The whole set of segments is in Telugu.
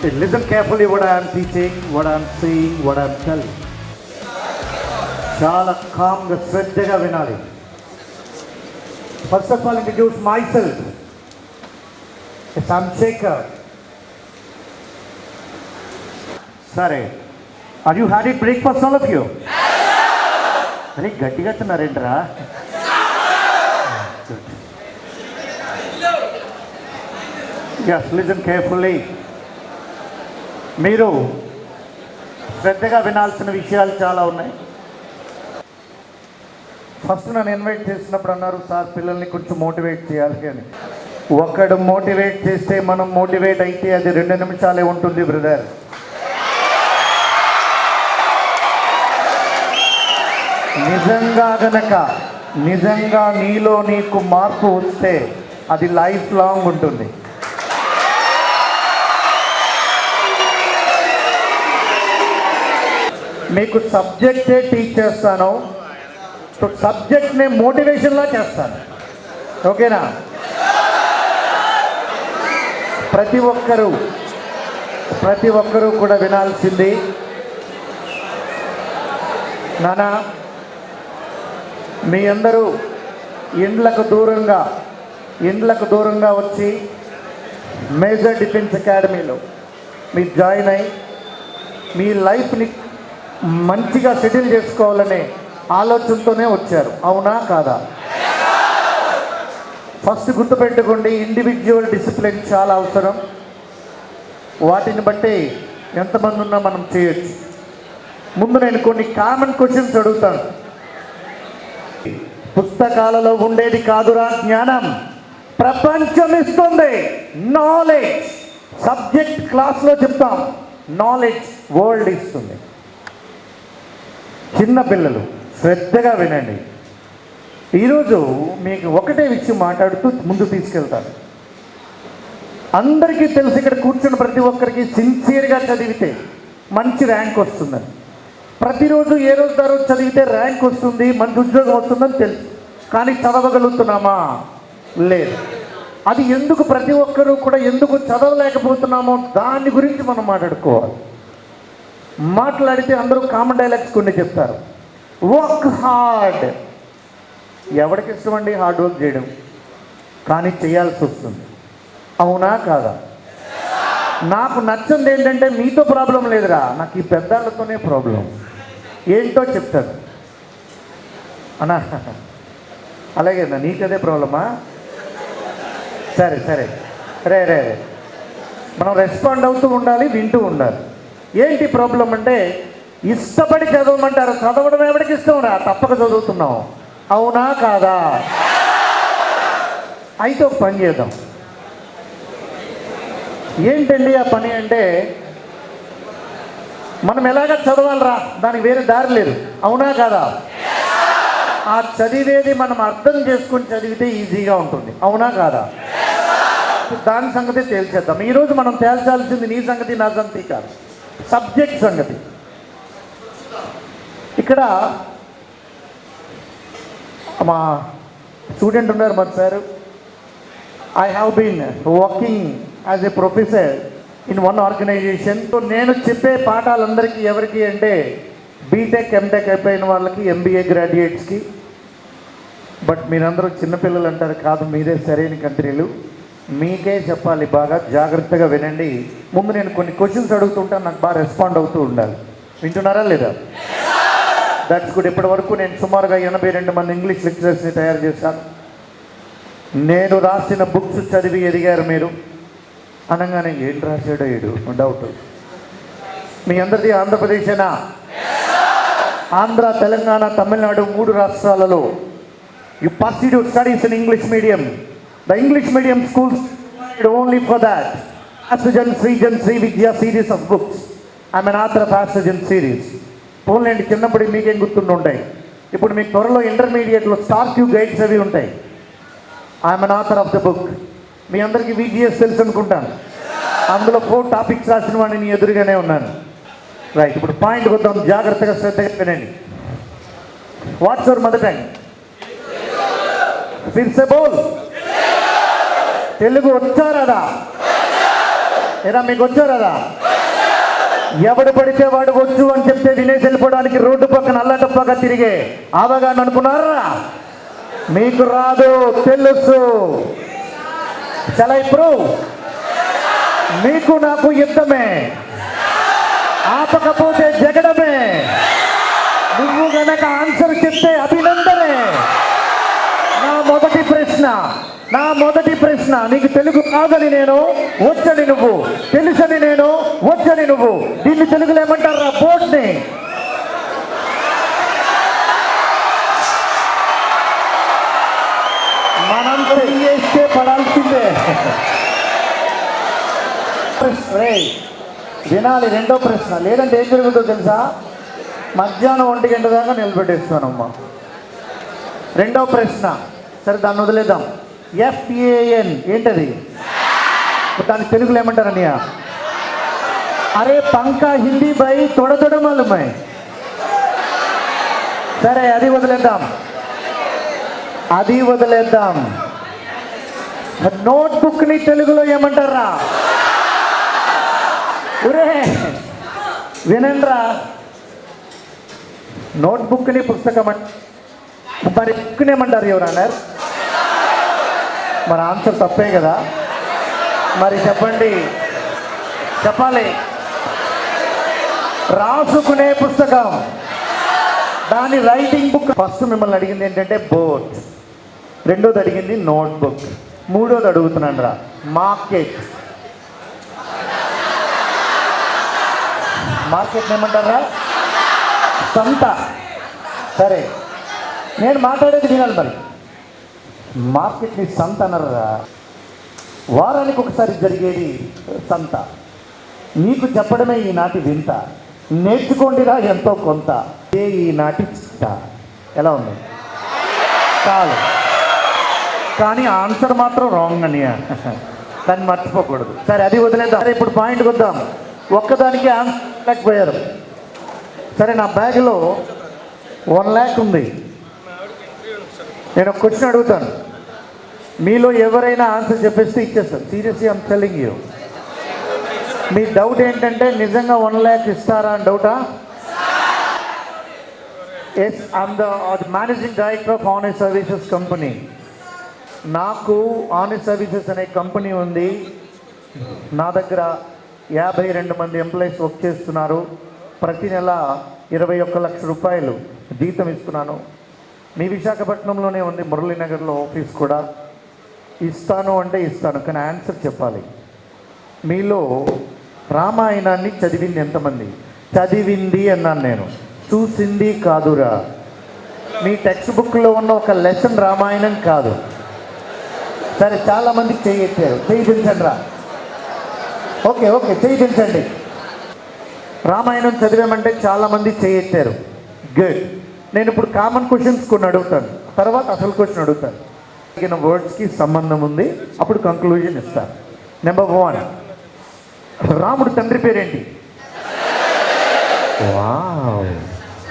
Listen carefully what I am teaching, what I am saying, what I am telling. చాలా కామ్గా శ్రద్ధగా వినాలి. First of all introduce myself. I'm Shekhar. సరే, are you had it breakfast all of you? అరే గట్టిగా తిన్నారేంట్రా? Yes, listen carefully. మీరు శ్రద్ధగా వినాల్సిన విషయాలు చాలా ఉన్నాయి. ఫస్ట్ నన్ను ఇన్వైట్ చేసినప్పుడు అన్నారు, సార్ పిల్లల్ని కొంచెం మోటివేట్ చేయాలి అని. ఒకడు మోటివేట్ చేస్తే మనం మోటివేట్ అయితే అది 2 నిమిషాలే ఉంటుంది బ్రదర్. నిజంగా నీలో నీకు మార్పు వస్తే అది లైఫ్ లాంగ్ ఉంటుంది. మీకు సబ్జెక్టే టీచ్ చేస్తాను, సబ్జెక్ట్ని మోటివేషన్లా చేస్తాను. ఓకేనా? ప్రతి ఒక్కరూ కూడా వినాల్సింది. నానా, మీ అందరూ ఇండ్లకు దూరంగా వచ్చి మేజర్ డిఫెన్స్ అకాడమీలో మీరు జాయిన్ అయ్యి మీ లైఫ్ని మంచిగా సెటిల్ చేసుకోవాలనే ఆలోచనతోనే వచ్చారు. అవునా కాదా? ఫస్ట్ గుర్తుపెట్టుకోండి, ఇండివిజువల్ డిసిప్లిన్ చాలా అవసరం. వాటిని బట్టి ఎంతమంది ఉన్నా మనం చేయొచ్చు. ముందు నేను కొన్ని కామన్ క్వశ్చన్స్ అడుగుతాను. పుస్తకాలలో ఉండేది కాదురా జ్ఞానం, ప్రపంచం ఇస్తుంది. నాలెడ్జ్ సబ్జెక్ట్ క్లాస్లో చెప్తాం, నాలెడ్జ్ వరల్డ్ ఇస్తుంది. చిన్న పిల్లలు శ్రద్ధగా వినండి. ఈరోజు మీకు ఒకటే విషయం మాట్లాడుతూ ముందు తీసుకెళ్తాను. అందరికీ తెలుసు, ఇక్కడ కూర్చున్న ప్రతి ఒక్కరికి సిన్సియర్గా చదివితే మంచి ర్యాంక్ వస్తుందని. ప్రతిరోజు ఏ రోజు ఆ రోజు చదివితే ర్యాంక్ వస్తుంది, మంచి ఉద్యోగం వస్తుందని తెలుసు. కానీ చదవగలుగుతున్నామా? లేదు. అది ఎందుకు, ప్రతి ఒక్కరూ కూడా ఎందుకు చదవలేకపోతున్నామో దాని గురించి మనం మాట్లాడుకోవాలి. మాట్లాడితే అందరూ కామన్ డైలాగ్స్ కొన్ని చెప్తారు. Work hard. ఎవరికి ఇష్టం అండి హార్డ్ వర్క్ చేయడం? కానీ చేయాల్సి వస్తుంది. అవునా కాదా? నాకు నచ్చింది ఏంటంటే మీతో ప్రాబ్లం లేదురా, నాకు ఈ పెద్దాళ్ళతోనే ప్రాబ్లం. ఏంటో చెప్తాను అన్నా. అలాగేనా? నీకదే ప్రాబ్లమా? సరే రే మనం రెస్పాండ్ అవుతూ ఉండాలి, వింటూ ఉండాలి. ఏంటి ప్రాబ్లం అంటే, ఇష్టపడి చదవమంటారు. చదవడం ఎవరికి ఇష్టం రా? తప్పక చదువుతున్నాం. అవునా కాదా? అయితే ఒక పని చేద్దాం. ఏంటండి ఆ పని అంటే, మనం ఎలాగ చదవాలరా, దానికి వేరే దారి లేదు. అవునా కాదా? ఆ చదివేది మనం అర్థం చేసుకుని చదివితే ఈజీగా ఉంటుంది. అవునా కాదా? దాని సంగతి తేల్చేద్దాం. ఈరోజు మనం తేల్చాల్సింది నీ సంగతి నా సంగతి కాదు, సబ్జెక్ట్ సంగతి. ఇక్కడ మా స్టూడెంట్ ఉన్నారు మరి sir. I have been working as a professor in one organization. So నేను చెప్పే పాఠాలందరికీ ఎవరికి అంటే బీటెక్ ఎంటెక్ అయిపోయిన వాళ్ళకి, ఎంబీఏ గ్రాడ్యుయేట్స్కి. బట్ మీరందరూ చిన్నపిల్లలు అంటారు, కాదు మీరే సరైన కంట్రీలు, మీకే చెప్పాలి. బాగా జాగ్రత్తగా వినండి. ముందు నేను కొన్ని క్వశ్చన్స్ అడుగుతుంటాను, నాకు బాగా రెస్పాండ్ అవుతూ ఉండాలి. వింటున్నారా లేదా? That's good. ఇప్పటి వరకు నేను సుమారుగా 82 మంది ఇంగ్లీష్ లెక్చరర్స్ని తయారు చేశాను. నేను రాసిన బుక్స్ చదివి ఎదిగారు మీరు. అనగానే ఏంటి రాశాడో ఏడు డౌట్. మీ అందరిది ఆంధ్రప్రదేశేనా? ఆంధ్ర, తెలంగాణ, తమిళనాడు 3 రాష్ట్రాలలో you pursue studies in English medium. The English medium schools only for that. Passagen Sri Vidya series of books. I'm an author of Passagen series. పోన్లేండి, చిన్నప్పుడు మీకేం గుర్తుండి ఉంటాయి. ఇప్పుడు మీకు త్వరలో ఇంటర్మీడియట్లో స్టార్ క్యూ గైడ్స్ అవి ఉంటాయి. I'm an author of the book. మీ అందరికీ VGS తెలుసు అనుకుంటాను. అందులో 4 టాపిక్స్ రాసిన వాడిని మీ ఎదురుగానే ఉన్నాను. రైట్, ఇప్పుడు పాయింట్ వద్దాం. జాగ్రత్తగా శ్రద్ధగా వినండి. What's your mother tongue? फिर से बोल. తెలుగు వచ్చా రాదా? ఏరా మీకు వచ్చారదా? ఎవడు పడితే వాడు వచ్చు అని చెప్తే వినేసి వెళ్ళిపోవడానికి రోడ్డు పక్కన అల్లటప్పగా తిరిగే అవగాహన అనుకున్నారా? మీకు రాదు, తెలుసు. ఇప్పుడు మీకు నాకు యుద్ధమే, ఆపకపోతే జగడమే. నువ్వు గనక ఆన్సర్ చెప్తే అభినందనే. నా మొదటి ప్రశ్న నీకు తెలుగు కాదని నేను, వచ్చని నువ్వు, తెలుసని నేను, వచ్చని నువ్వు. దీన్ని తెలుగులో ఏమంటారా? బోర్డ్ని. మనం చేస్తే పడాల్సిందే. వినాలి రెండో ప్రశ్న, లేదంటే ఏం జరుగుతుందో తెలుసా? మధ్యాహ్నం 1 గంట దాకా నిలబెట్టేస్తానమ్మా. రెండో ప్రశ్న, సరే దాన్ని వదిలేద్దాం. FAN ఏంటది? దాన్ని తెలుగులో ఏమంటారు అన్నయ్య? అరే పంకా హిందీ బై తొడ మాలుమై. సరే అది వదిలేద్దాం. నోట్బుక్ని తెలుగులో ఏమంటారా? ఒరే వినండ్రా, నోట్బుక్ని పుస్తకం మరి బుక్ని ఏమంటారు ఎవరన్నారు? మరి ఆన్సర్ తప్పే కదా. మరి చెప్పాలి. రాసుకునే పుస్తకం, దాని రైటింగ్ బుక్. ఫస్ట్ మిమ్మల్ని అడిగింది ఏంటంటే బోర్డ్, రెండోది అడిగింది నోట్బుక్, మూడోది అడుగుతున్నాను రా మార్కెట్ ఏమంటారా? సంత. సరే నేను మాట్లాడేది వినాలి. మరి మార్కెట్ని సంత అనరా? వారానికి ఒకసారి జరిగేది సంత. నీకు చెప్పడమే ఈనాటి వింత, నేర్చుకోండిరా ఎంతో కొంత. ఈనాటి చిట్ట ఎలా ఉంది? చాలు. కానీ ఆన్సర్ మాత్రం రాంగ్ అని, దాన్ని మర్చిపోకూడదు. సరే అది వదిలేద్దాం. సరే ఇప్పుడు పాయింట్కి వద్దాం. ఒక్కదానికి ఆన్సర్ లేకపోయారు. సరే నా బ్యాగ్లో 1 lakh ఉంది. నేను ఒక క్వశ్చన్ అడుగుతాను, మీలో ఎవరైనా ఆన్సర్ చెప్పేస్తే ఇచ్చేస్తాను. Seriously I'm telling you. మీ డౌట్ ఏంటంటే నిజంగా 1 lakh ఇస్తారా అని డౌటా? Yes, I'm the managing director of honest services company. నాకు ఆనెస్ట్ సర్వీసెస్ అనే కంపెనీ ఉంది. నా దగ్గర 52 మంది ఎంప్లాయీస్ వర్క్ చేస్తున్నారు. ప్రతి నెల 21 లక్షల రూపాయలు జీతం ఇస్తున్నాను. మీ విశాఖపట్నంలోనే ఉంది, మురళీనగర్లో ఆఫీస్ కూడా. ఇస్తాను అంటే ఇస్తాను, కానీ ఆన్సర్ చెప్పాలి. మీలో రామాయణాన్ని చదివింది ఎంతమంది? చదివింది అన్నాను నేను, చూసింది కాదురా. మీ టెక్స్ట్ బుక్లో ఉన్న ఒక లెసన్ రామాయణం కాదు. సరే చాలామంది చేయి ఎత్తారు, చేయి దించండి రా. ఓకే చేయి దించండి. రామాయణం చదివామంటే చాలామంది చేయి ఎత్తారు. గుడ్. నేను ఇప్పుడు కామన్ క్వశ్చన్స్ కొన్ని అడుగుతాను, తర్వాత అసలు క్వశ్చన్ అడుగుతాను. తగిన వర్డ్స్కి సంబంధం ఉంది, అప్పుడు కంక్లూజన్ ఇస్తాను. నెంబర్ 1, రాముడు తండ్రి పేరేంటి? వావ్.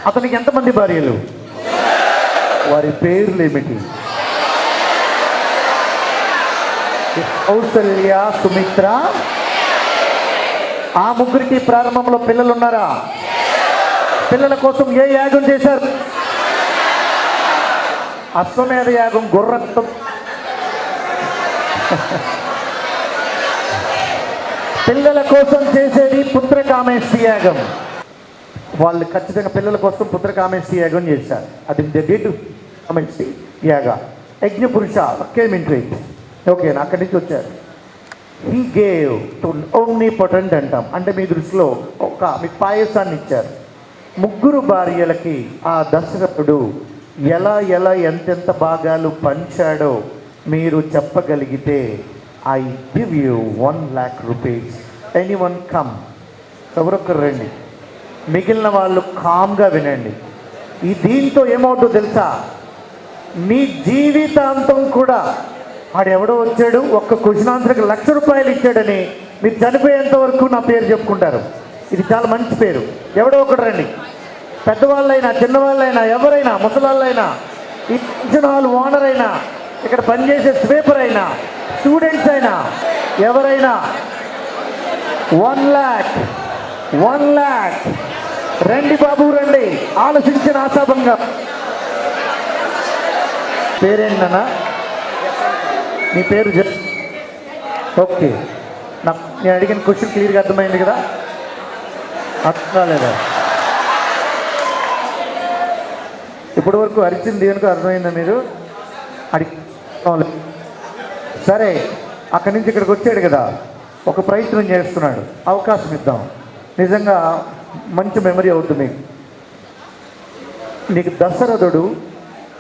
అతనికి ఎంతమంది భార్యలు? వారి పేర్లు ఏమిటి? కౌసల్య, సుమిత్ర. ఆ ముగ్గురికి ప్రారంభంలో పిల్లలు ఉన్నారా? పిల్లల కోసం ఏ యాగం చేశారు? అశ్వమేధ యాగం, గుర్రంతో. పిల్లల కోసం చేసేది పుత్రకామేష్టి యాగం. వాళ్ళు ఖచ్చితంగా పిల్లల కోసం పుత్రకామేష్టి యాగం చేశారు. అది కామేష్టి యాగ. యజ్ఞ పురుష కేమింట్రీ. ఓకే, అక్కడి నుంచి వచ్చారు. హీ గేవ్ టు ఓమ్నిపోటెంట్ అంటాం, అంటే మీ దృష్టిలో మీకు పాయసాన్ని ఇచ్చారు. ముగ్గురు భార్యలకి ఆ దశరథుడు ఎలా ఎంతెంత భాగాలు పంచాడో మీరు చెప్పగలిగితే I give you 1 lakh rupees. Anyone come. ఎవరొక్కరు రండి, మిగిలిన వాళ్ళు కామ్గా వినండి. ఈ దీంతో ఏమవుతుందో తెలుసా? మీ జీవితాంతం కూడా ఆడెవడో వచ్చాడు ఒక్క క్వశ్చన్ ఆన్సర్కి 1 lakh రూపాయలు ఇచ్చాడని మీరు చనిపోయేంత వరకు నా పేరు చెప్పుకుంటారు. ఇది చాలా మంచి పేరు. ఎవడో ఒకటి రండి, పెద్దవాళ్ళైనా చిన్నవాళ్ళైనా ఎవరైనా, ముసలాళ్ళైనా, ఈ ఫంక్షన్ హాల్ ఓనర్ అయినా, ఇక్కడ పనిచేసే స్వీపర్ అయినా, స్టూడెంట్స్ అయినా, ఎవరైనా 1,00,000 1,00,000 రండి బాబు రండి, ఆలోచించిన ఆశాభంగా. పేరేంటన్నా? నీ పేరు ఓకే. నేను అడిగిన క్వశ్చన్ క్లియర్గా అర్థమైంది కదా? అర్థం కాలేదా? ఇప్పటి వరకు అరిచింది దేనికో అర్థమైందా మీరు? అడిగి సరే, అక్కడి నుంచి ఇక్కడికి వచ్చాడు కదా, ఒక ప్రయత్నం చేస్తున్నాడు, అవకాశం ఇద్దాం. నిజంగా మంచి మెమరీ అవుతుంది. నీకు దశరథుడు,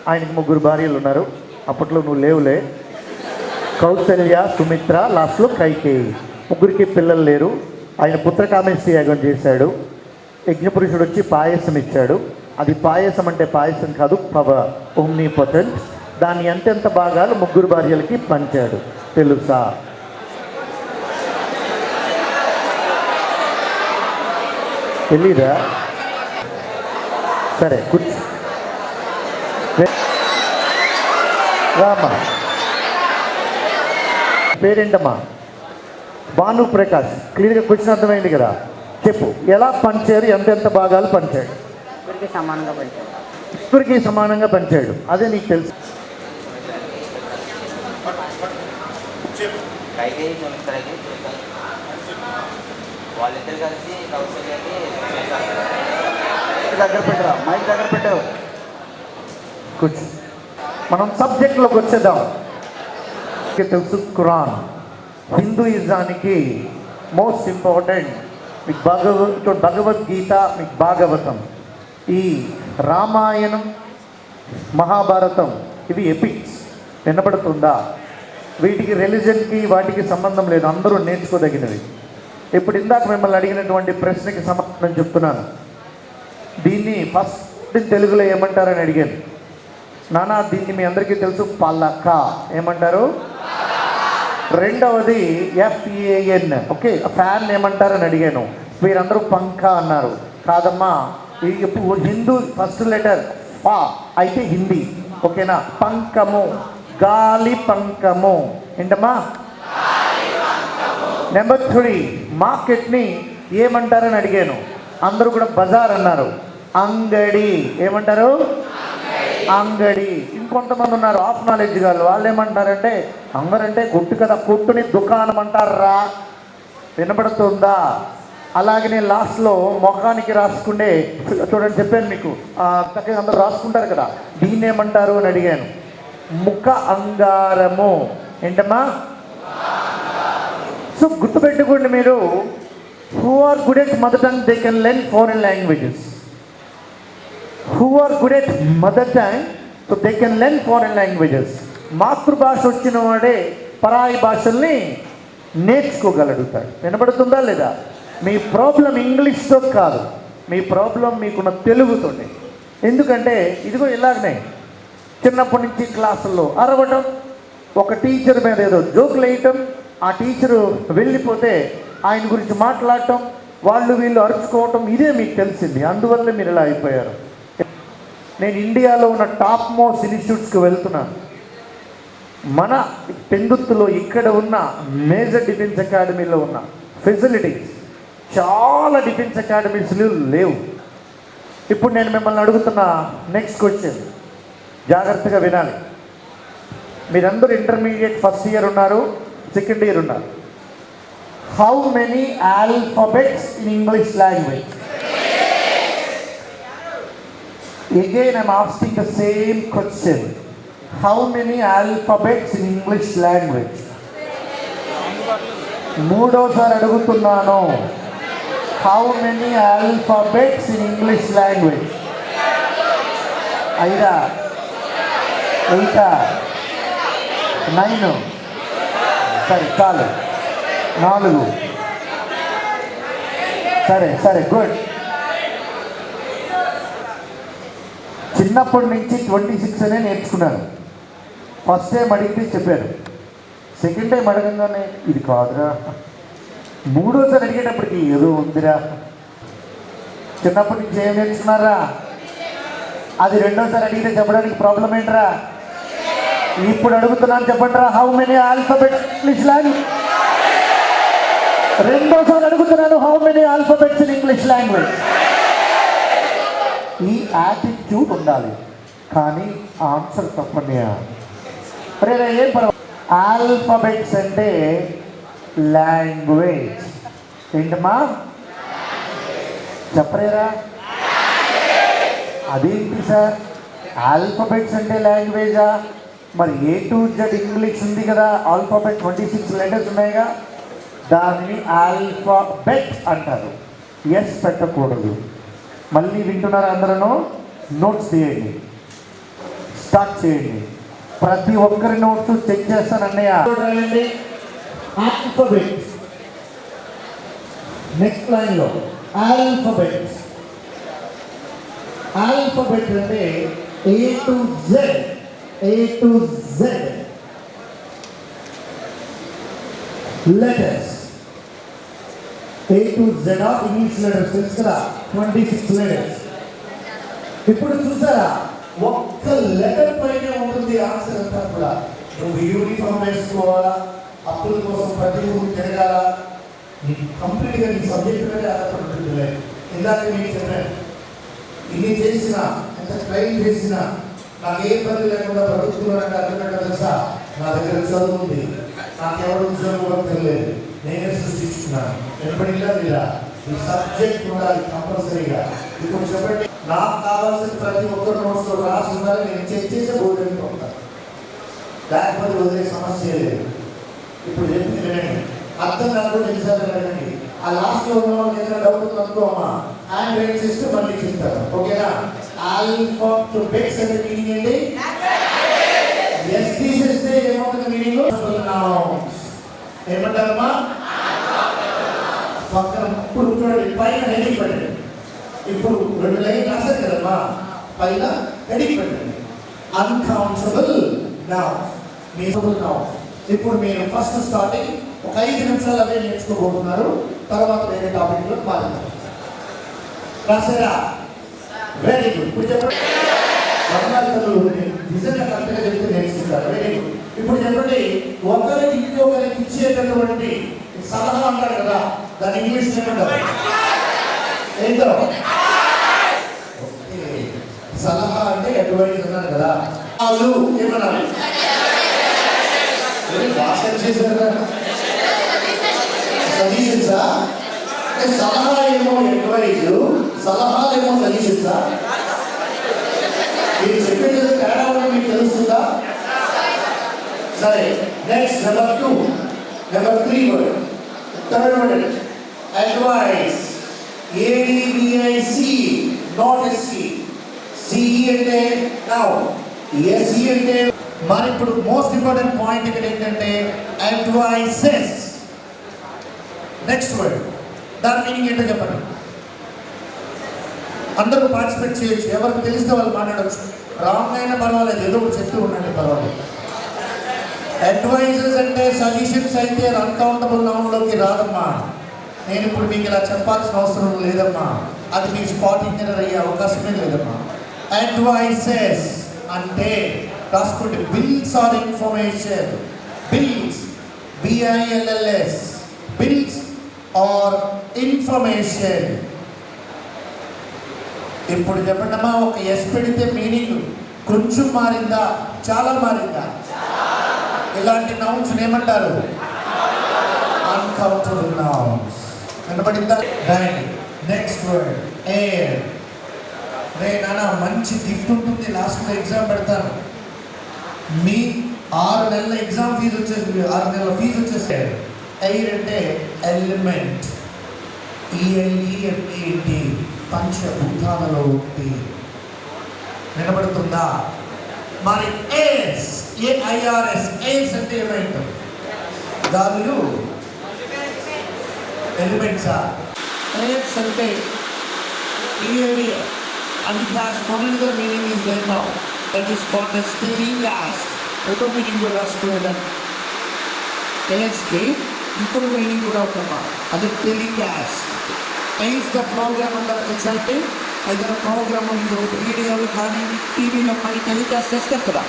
ఆయనకి 3 భార్యలు ఉన్నారు. అప్పట్లో నువ్వు లేవులే. కౌసల్య, సుమిత్ర, లాస్ట్లో కైకేయి. 3కి పిల్లలు లేరు. ఆయన పుత్రకామేష్టి యాగం చేశాడు. యజ్ఞపురుషుడు వచ్చి పాయసం ఇచ్చాడు. అది పాయసం అంటే పాయసం కాదు, పవర్, ఓమ్నిపోటెంట్. దాన్ని ఎంతెంత భాగాలు 3 భార్యలకి పంచాడు తెలుసా? తెలీదా? సరే కూర్చో. రామ్మా. పేరేంటమ్మా? భానుప్రకాష్. క్లియర్గా క్వశ్చన్ అర్థమైంది కదా? చెప్పు, ఎలా పంచారు, ఎంతెంత భాగాలు పంచాడు? ఇద్దరికి సమానంగా పంచాడు. అదే నీకు తెలుసు. వాళ్ళిద్దరు కలిసి కౌశల్యకి దగ్గర పెట్టరా, మైక్ దగ్గర పెట్టావు. కూర్చో. మనం సబ్జెక్ట్లోకి వచ్చేద్దాం. తెలుసు, ఖురాన్ హిందూయిజానికి మోస్ట్ ఇంపార్టెంట్. మీకు భగవద్గీత, మీకు భాగవతం, ఈ రామాయణం, మహాభారతం, ఇవి ఎపిక్స్. వినపడుతుందా? వీటికి రిలీజన్కి వాటికి సంబంధం లేదు, అందరూ నేర్చుకోదగినవి. ఇప్పుడు ఇందాక మిమ్మల్ని అడిగినటువంటి ప్రశ్నకి సమాధానం చెప్తున్నాను. దీన్ని ఫస్ట్ తెలుగులో ఏమంటారని అడిగాను. నానా, దీన్ని మీ అందరికీ తెలుసు, పలక. ఏమంటారు? రెండవది FAN. ఓకే, ఫ్యాన్ ఏమంటారని అడిగాను. మీరందరూ పంఖ అన్నారు. కాదమ్మా, హిందూ ఫస్ట్ లెటర్ పా అయితే హిందీ. ఓకేనా? పంకము, గాలి పంకము. ఏంటమ్మా? నెంబర్ 3, మార్కెట్ని ఏమంటారని అడిగాను. అందరూ కూడా బజార్ అన్నారు. అంగడి. ఏమంటారు? అంగడి. ఇంకొంతమంది ఉన్నారు ఆఫ్ నాలెడ్జ్ గారు. వాళ్ళు ఏమంటారంటే, అంగరంటే కొట్టు కదా, కొట్టుని దుకాణం అంటారా? వినపడుతుందా? అలాగే నేను లాస్ట్లో ముఖానికి రాసుకుంటే, చూడండి చెప్పాను మీకు, చక్కగా అందరూ రాసుకుంటారు కదా, దీన్ని ఏమంటారు అని అడిగాను. ముఖ అంగారము. ఏంటమ్మా? సో గుర్తుపెట్టుకోండి మీరు, who are good at mother tongue they can learn foreign languages. Who are good at mother tongue so they can learn foreign languages. మాతృభాష వచ్చిన వాడే పరాయి భాషల్ని నేర్చుకోగలుగుతాడు. వినబడుతుందా లేదా? మీ ప్రాబ్లం ఇంగ్లీష్తో కాదు, మీ ప్రాబ్లం మీకున్న తెలుగుతోనే. ఎందుకంటే ఇదిగో ఇలాగనే చిన్నప్పటి నుంచి క్లాసుల్లో అరవడం, ఒక టీచర్ మీద ఏదో జోకులు వేయటం, ఆ టీచరు వెళ్ళిపోతే ఆయన గురించి మాట్లాడటం, వాళ్ళు వీళ్ళు అరుచుకోవటం, ఇదే మీకు తెలిసింది. అందువల్ల మీరు ఇలా అయిపోయారు. నేను ఇండియాలో ఉన్న టాప్ మోస్ట్ ఇన్స్టిట్యూట్స్కి వెళ్తున్నాను. మన పెందుత్తులో ఇక్కడ ఉన్న మేజర్ డిఫెన్స్ అకాడమీలో ఉన్న ఫెసిలిటీస్ చాలా డిఫెన్స్ అకాడమీస్లు లేవు. ఇప్పుడు నేను మిమ్మల్ని అడుగుతున్న నెక్స్ట్ క్వశ్చన్, జాగ్రత్తగా వినాలి. మీరందరూ ఇంటర్మీడియట్ ఫస్ట్ ఇయర్ ఉన్నారు, సెకండ్ ఇయర్ ఉన్నారు. How many alphabets in English language? Again I'm asking the same question. How many alphabets in English language? మూడోసారి అడుగుతున్నాను. How many alphabets in English language? 5, 8, 9. సరే చాలు, 4. సరే గుడ్. చిన్నప్పటి నుంచి 26 అనే నేర్చుకున్నాను. ఫస్ట్ టైం అడిగితే చెప్పారు, సెకండ్ టైం అడగంగానే ఇది కాదురా, మూడోసారి అడిగేటప్పటికి ఏదో ఉందిరా. చిన్నప్పటి నుంచి ఏం నేర్చుకున్నారా? అది రెండోసారి అడిగితే చెప్పడానికి ప్రాబ్లం ఏంట్రా? ఇప్పుడు అడుగుతున్నాను, చెప్పండి రా. How many alphabets English language? రెండోసారి అడుగుతున్నాను, how many alphabets in English language? ఈ యాటిట్యూడ్ ఉండాలి, కానీ ఆన్సర్ తప్పండి. అరే ఏం పర్వాలేదు. ఆల్ఫాబెట్స్ అంటే లాంగ్వేజ్. ఏంటమ్మా చెప్పరేరా? అదేంటి సార్, ఆల్ఫాబెట్స్ అంటే లాంగ్వేజా? మరి A to Z ఇంగ్లీష్ ఉంది కదా, ఆల్ఫాబెట్ 26 లెటర్స్ ఉన్నాయిగా, దానిని ఆల్ఫాబెట్ అంటారు. ఎస్ పెట్టకూడదు. మళ్ళీ వింటున్నారు అందరూ? నోట్స్ చేయండి, స్టార్ట్ చేయండి. ప్రతి ఒక్కరి నోట్స్ చెక్ చేస్తాను అన్నయ్య. ఆల్ఫాబెట్ నెక్స్ట్ లైన్లో ఆల్ఫాబెట్. ఆల్ఫాబెట్ అంటే A to Z, A to Z letters. A to Z of English letters తెలుసు కదా, 26 letters. ఇప్పుడు చూసారా, ఒక్క లెటర్ పైనే ఉంటుంది ఆన్సర్ అంతా కూడా. నువ్వు యూనిఫామ్ వేసుకోవాలా, అప్పుల కోసం ప్రతి ఊరు తిరగాల, కంప్లీట్గా నీ సబ్జెక్ట్ మీద ఆధారపడుతుంది. ఇందాక నేను చెప్పాను, ఇన్ని చేసిన, ఎంత ట్రైన్ చేసిన, నాకు ఏ పని లేకుండా బ్రతుకుతున్నానంటే అర్థమంటే తెలుసా, నా దగ్గర చదువు ఉంది, నాకెవరు ఉద్యోగం కూడా తెలియలేదు, నేనే సృష్టించుకున్నాను. ఎప్పటికీ లేదా ఈ సబ్జెక్ట్ ఉండాలి కంపల్సరీగా. ఇప్పుడు చెప్పండి, నాకు కావాల్సిన ప్రతి ఒక్కరు నోట్స్లో రాసి ఉండాలి. నేను చెక్ చేసే బోర్డు ఉంటాను, లేకపోతే వదిలే సమస్య లేదు. ఇప్పుడు చెప్పింది వినండి, అర్థం కాకుండా ఎన్నిసార్లు వినండి. ఆ లాస్ట్లో ఉన్న వాళ్ళు ఏదైనా డౌట్ ఉంది అనుకో అమ్మా, హ్యాండ్ రైజ్ చేస్తే మళ్ళీ చెప్తారు, ఓకేనా? ఆల్ఫాబెట్స్ అంటే మీనింగ్ ఏంటి? ఎస్ తీసేస్తే ఏమవుతుంది మీనింగ్? ఏమంటారమ్మా? పక్కన ఇప్పుడు చూడండి, పైన హెడింగ్ పెట్టండి. ఇప్పుడు 2 లైన్ రాశారు కదమ్మా, పైన హెడింగ్ పెట్టండి. Uncountable nouns, measurable nouns. ఇప్పుడు మీరు ఫస్ట్ స్టార్టింగ్ ఒక 5 నిమిషాలు అవే నేర్చుకోబోతున్నారు, తర్వాత వేరే టాపిక్లో మాట్లాడతారు. రాసారా? Very good. ఇప్పుడు చెప్పండి, నిజంగా కరెక్ట్గా చెప్తే నేర్చుకుంటారు. Very good. ఇప్పుడు చెప్పండి, ఒకరికి ఇంకొకరికి ఇచ్చేటటువంటి సలహా అంటారు కదా, దాని ఇంగ్లీష్ ఏమంటారు? ఏంటో సలహా అంటే అడ్వైజ్ అన్నారు కదా, వాళ్ళు ఏమన్నారు? భాష చేశారా? సజెషన్సా? సలహా ఏమో అడ్వైజ్, సలహాలు ఏమో సజెషన్సా? మీరు చెప్పేది తేడా మీకు తెలుస్తుందా? సరే, next number 2, number 3 word, third word advice. ADVIC, not SC. CE అంటే నౌన్, SE అంటే. మరి ఇప్పుడు మోస్ట్ ఇంపార్టెంట్ పాయింట్ ఇక్కడ ఏంటంటే అడ్వైసెస్. నెక్స్ట్ వర్డ్, దాని మీనింగ్ ఏంటో చెప్పండి. అందరూ పార్టిసిపేట్ చేయొచ్చు, ఎవరికి తెలిస్తే వాళ్ళు మాట్లాడవచ్చు. రాంగ్ అయినా పర్వాలేదు, ఏదో ఒకటి చెప్తూ ఉండండి, పర్వాలేదు. అడ్వైజెస్ అంటే సజెషన్స్ అయితే అన్కౌంటబుల్ నౌన్లోకి రాదమ్మా. నేను ఇప్పుడు మీకు ఇలా చెప్పాల్సిన అవసరం లేదమ్మా, అది మీ స్పాటింగ్ ఎర్రర్ అయ్యే అవకాశమే లేదమ్మా. అడ్వైసెస్ అంటే రాసుకోండి, bills or information. Bills, BILLS, bills or information. ఇప్పుడు చెప్పండి అమ్మా, ఒక ఎస్ పెడితే మీనింగ్ కొంచెం మారిందా, చాలా మారిందా? ఇలాంటి నౌన్స్ ఏమంటారు? Uncountable nouns. వినపడిందా? రైట్. Next word air. రే నాన్న, మంచి గిఫ్ట్ ఉంటుంది, లాస్ట్లో ఎగ్జామ్ పెడతాను. మీ 6 నెలల ఎగ్జామ్ ఫీజు వచ్చేసి, 6 నెలల ఫీజు వచ్చేసి. ఎయిర్ అంటే ఎలిమెంట్, ELEMENT, పంచభూతాలలో ఒకటి. వినబడుతుందా? మరి ఎయిర్స్, AIRS, ఎయిర్స్ అంటే ఏమైంది? గాలులు, ఎలిమెంట్సా? ఎయిర్స్ అంటే ELE, and it has another meaning is there now. That is called as steering gas. ఒక మీనింగ్ కూడా రాసుకోవడం. ఎయిర్స్కి ఇంకొక మీనింగ్ కూడా ఉందమ్మా, అది telling gas. Airs the program అంటారు. ఎగ్జాంపుల్, ఏదైనా ప్రోగ్రామ్ ఉంది, రేడియోలో కానీ టీవీలో కానీ టెలికాస్ట్ చేస్తారు కదా.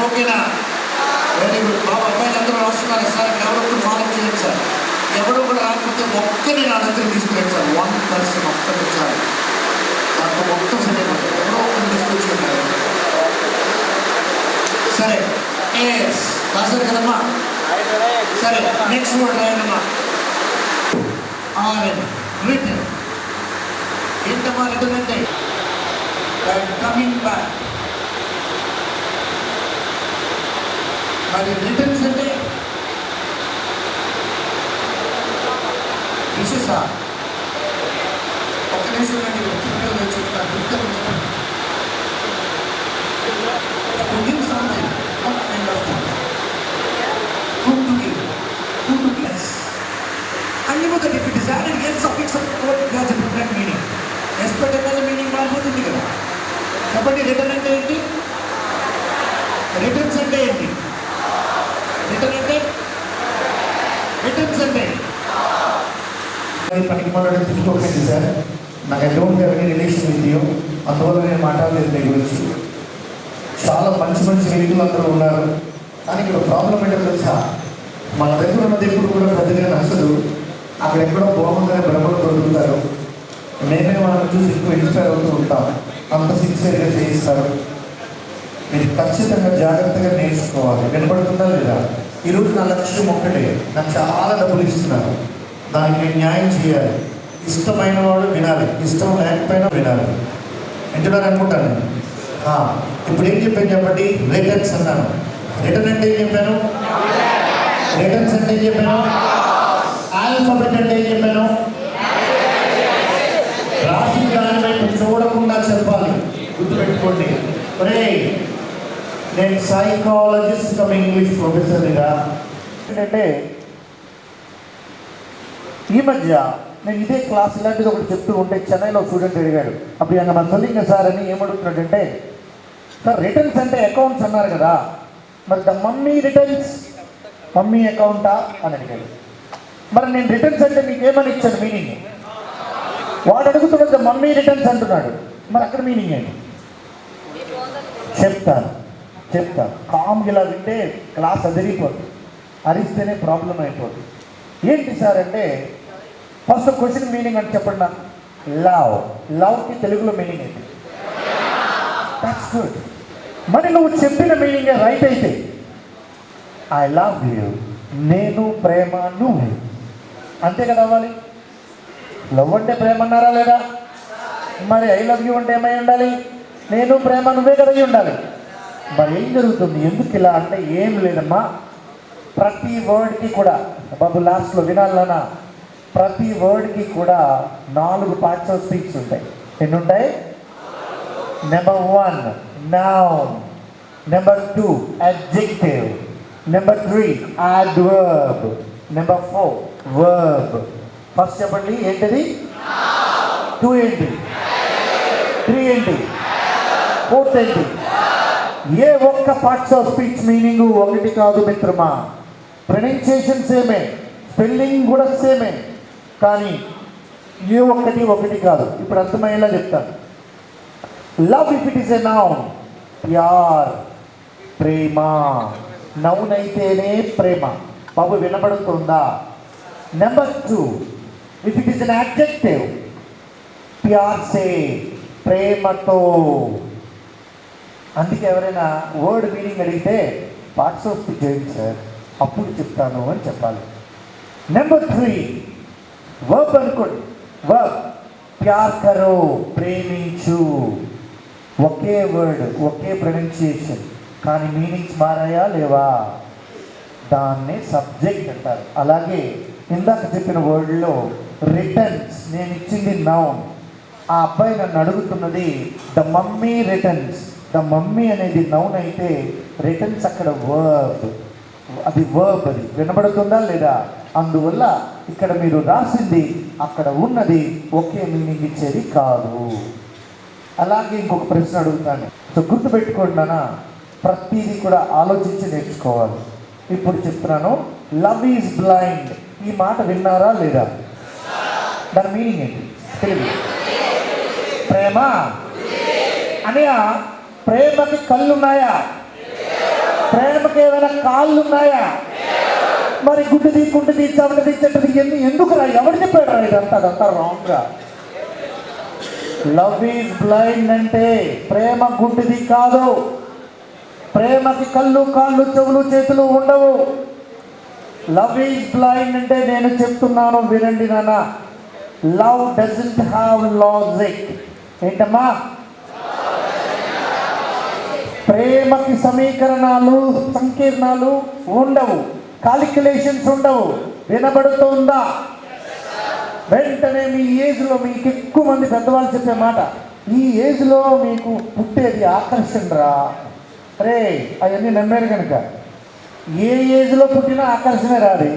ఓకేనా? Very good. మా అబ్బాయిలు అందరూ రాస్తున్నారు సార్, ఎవరొకరు ఫాలో చేయండి సార్. ఎవరు ఒక్కరి నా దగ్గర తీసుకురండి సార్, 1 పర్సన్ ఒక్కరి సార్, నాకు మొత్తం సరే ఎవరో ఒక్కరు తీసుకొచ్చి ఉంటారు. సరే ఎస్ రాశారు కదమ్మా, సరే నెక్స్ట్ వర్డ్ రాయండమ్మా. రిటర్న్ ఏంటమ్మా రిటర్న్ అంటే కమింగ్ బ్యాక్. మరి రిటర్న్స్ అంటే విశేషా ఒక్క నిమిషం అండి, చెప్తాను పుస్తకం give something, what kind of thing? Who to give? Who to bless? And you know that if it is added yes suffix of code, it has a different meaning. Yes but another meaning మారిపోతుంది కదా. చెప్పండి రిటర్న్ అంటే ఏంటి? రిటర్న్స్ అంటే ఏంటి? రిటర్న్ అంటే రిటర్న్స్ అంటే పనికి మాట్లాడి తీసుకోకండి సార్, నాకు I don't have any relation with you, అందువల్ల నేను మాట్లాడలేదు మీ గురించి. చాలా మంచి మంచి వ్యక్తులు అందరూ ఉన్నారు, కానీ ఇక్కడ ప్రాబ్లం ఏంటో తెలుసా, మన దగ్గర ఉన్నది ఎప్పుడు కూడా పెద్దగా నచ్చదు, అక్కడ ఎక్కడో బాగుందనే భ్రమలు దొరుకుతారు. మేమే వాళ్ళని చూసి ఎక్కువ ఇన్స్పైర్ అవుతూ ఉంటాం, అంత సిన్సియర్గా చేయిస్తారు. మీరు ఖచ్చితంగా జాగ్రత్తగా నేర్చుకోవాలి. వినపడుతుందా లేదా? ఈరోజు నా లక్ష్యం ఒక్కటే, నాకు చాలా డబ్బులు ఇస్తున్నారు, దానికి నేను న్యాయం చేయాలి. ఇష్టమైన వాడు వినాలి, ఇష్టం లేకపోయినా వినాలి. వింటున్నారు అనుకుంటాను. ఇప్పుడు ఏం చెప్పాను చెప్పండి, రిటర్న్స్ అన్నాను. రిటర్న్ అంటే ఏం చెప్పాను? రిటర్న్స్ అంటే ఏం చెప్పాను? ఆల్ఫాబెట్ అంటే ఏం చెప్పాను? రాసి దాని వైపు చూడకుండా చెప్పాలి, గుర్తుపెట్టుకోండి. ఒరే నేను సైకాలజిస్ట్ కమ్ ఇంగ్లీష్ ప్రొఫెసర్గా. ఏంటంటే ఈ మధ్య నేను ఇదే క్లాస్ ఇలాంటిది ఒకటి చెప్తూ ఉంటే చెన్నైలో స్టూడెంట్ అడిగాడు, అప్పుడు ఇంకా మన సొల్లింగ సార్ అని ఏమడుగుతున్నాడంటే, సార్ రిటర్న్స్ అంటే అకౌంట్స్ అన్నారు కదా, మరి ద మమ్మీ రిటర్న్స్ మమ్మీ అకౌంటా అని అడిగాడు. మరి నేను రిటర్న్స్ అంటే మీకేమని ఇచ్చాను మీనింగ్? వాడు అడుగుతున్నది ద మమ్మీ రిటర్న్స్ అంటున్నాడు, మరి అక్కడ మీనింగ్ ఏంటి? చెప్తాను కామ్గా ఇలా వింటే క్లాస్ అదిరిపోతుంది, అరిస్తేనే ప్రాబ్లం అయిపోతుంది. ఏంటి సార్ అంటే, ఫస్ట్ క్వశ్చన్ మీనింగ్ అని చెప్పండి నాకు. లవ్కి తెలుగులో మీనింగ్ ఏంటి? That's good. మరి నువ్వు చెప్పిన మీనింగ్ రైట్ అయితే, ఐ లవ్ యూ, నేను ప్రేమ నువ్వు, అంతే కదా అవ్వాలి. లవ్ అంటే ప్రేమ అన్నారా లేదా? మరి ఐ లవ్ యూ అంటే ఏమై ఉండాలి? నేను ప్రేమ నువ్వే కదా అయి ఉండాలి. మరి ఏం జరుగుతుంది, ఎందుకు ఇలా అంటే ఏం లేదమ్మా, ప్రతి వర్డ్కి కూడా బాబు లాస్ట్లో వినాలన్నా, ప్రతి వర్డ్కి కూడా 4 పార్ట్స్ ఆఫ్ స్పీచ్ ఉంటాయి. ఎన్ని ఉంటాయి? Number 1 noun, number 2 adjective, number 3 adverb, number 4 verb. First చెప్పండి ఏంటిది? 2 ఏంటి? 3 ఏంటి? 4 ఏంటి? ఏ ఒక్క పార్ట్స్ ఆఫ్ స్పీచ్ మీనింగ్ ఒకటి కాదు మిత్రమా. ప్రొనౌన్సియేషన్ సేమే, స్పెల్లింగ్ కూడా సేమే, కానీ ఏ ఒకటి కాదు. ఇప్పుడు అర్థమయ్యేలా చెప్తాను. Love if it is a noun, ప్యార్ ప్రేమ, నౌన్ అయితేనే ప్రేమ. బాబు వినపడుతుందా? Number 2 if it is an adjective, ప్యార్ సే, ప్రేమతో. అందుకే ఎవరైనా వర్డ్ మీనింగ్ అడిగితే పార్ట్స్ ఆఫ్ స్పీచ్ ఏంటి సార్, అప్పుడు చెప్తాను అని చెప్పాలి. నెంబర్ 3 వర్బ్ అనుకోండి. వర్బ్ ప్యార్ కరో, ప్రేమించు. ఒకే వర్డ్, ఒకే ప్రొనౌన్సియేషన్, కానీ మీనింగ్స్ మారాయా లేవా? దాన్నే సబ్జెక్ట్ అంటారు. అలాగే ఇందాక చెప్పిన వర్డ్లో రిటర్న్స్, నేను ఇచ్చింది నౌన్, ఆ అబ్బాయి నన్ను అడుగుతున్నది the mummy returns. The mummy అనేది నౌన్ అయితే రిటర్న్స్ అక్కడ వర్బ్, అది వర్బ్. అది వినబడుతుందా లేదా? అందువల్ల ఇక్కడ మీరు రాసింది అక్కడ ఉన్నది ఒకే మీనింగ్ ఇచ్చేది కాదు. అలాగే ఇంకొక ప్రశ్న అడుగుతాను, సో గుర్తుపెట్టుకోండి నాన్న, ప్రతిదీ కూడా ఆలోచించి నేర్చుకోవాలి. ఇప్పుడు చెప్తున్నాను, లవ్ ఈజ్ బ్లైండ్. ఈ మాట విన్నారా లేదా? దాని మీనింగ్ ఏంటి? తెలియదు. ప్రేమ అనయా, ప్రేమకి కళ్ళున్నాయా? ప్రేమకి ఏమైనా కాళ్ళున్నాయా? మరి గుడ్డిది చవటిది చెట్టుది ఎన్ని ఎందుకురా? ఎవరు చెప్పాడు ఇదంతా? అదంతా రాంగ్గా. లవ్ ఈజ్ బ్లైండ్ అంటే ప్రేమ గుడ్డిది కాదు. ప్రేమకి కళ్ళు, కాళ్ళు, చెవులు, చేతులు ఉండవు. లవ్ ఈజ్ బ్లైండ్ అంటే నేను చెప్తున్నాను వినండి నాన్న. Love doesn't have logic. ఏంటమ్మా? ప్రేమకి సమీకరణాలు, సంకీర్ణాలు ఉండవు, కాలిక్యులేషన్స్ ఉండవు. వినబడుతుందా? వెంటనే మీ ఏజ్లో మీకు ఎక్కువ మంది పెద్దవాళ్ళు చెప్పే మాట, ఈ ఏజ్లో మీకు పుట్టేది ఆకర్షణ రా. రే అవన్నీ నమ్మారు కనుక ఏ ఏజ్లో పుట్టినా ఆకర్షణ రాదు.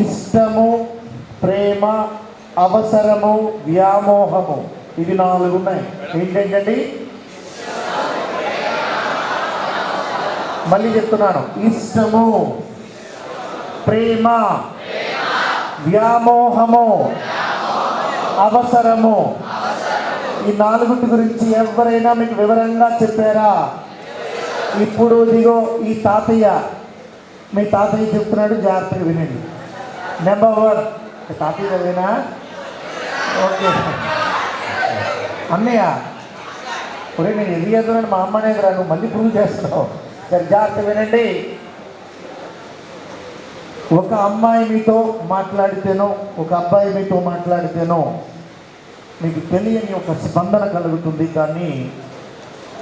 ఇష్టము, ప్రేమ, అవసరము, వ్యామోహము, ఇవి 4 ఉన్నాయి. ఏంటండి? మళ్ళీ చెప్తున్నాను, ఇష్టము, ప్రేమ, వ్యామోహము, అవసరము. ఈ 4 గురించి ఎవరైనా మీకు వివరంగా చెప్పారా? ఇప్పుడు ఇదిగో ఈ తాతయ్య, మీ తాతయ్య చెప్తున్నాడు, జాగ్రత్తగా వినండి. నెంబర్ 1 తాతయ్య చదివేనా? ఓకే అన్నయ్య, ఒరే నేను ఎదిగేద్దున్నాను, మా అమ్మనే కదా, నువ్వు మళ్ళీ ప్రూవ్ చేస్తున్నావు. సరే జాగ్రత్త వినండి. ఒక అమ్మాయి మీతో మాట్లాడితేనో, ఒక అబ్బాయి మీతో మాట్లాడితేనో మీకు తెలియని ఒక స్పందన కలుగుతుంది. కానీ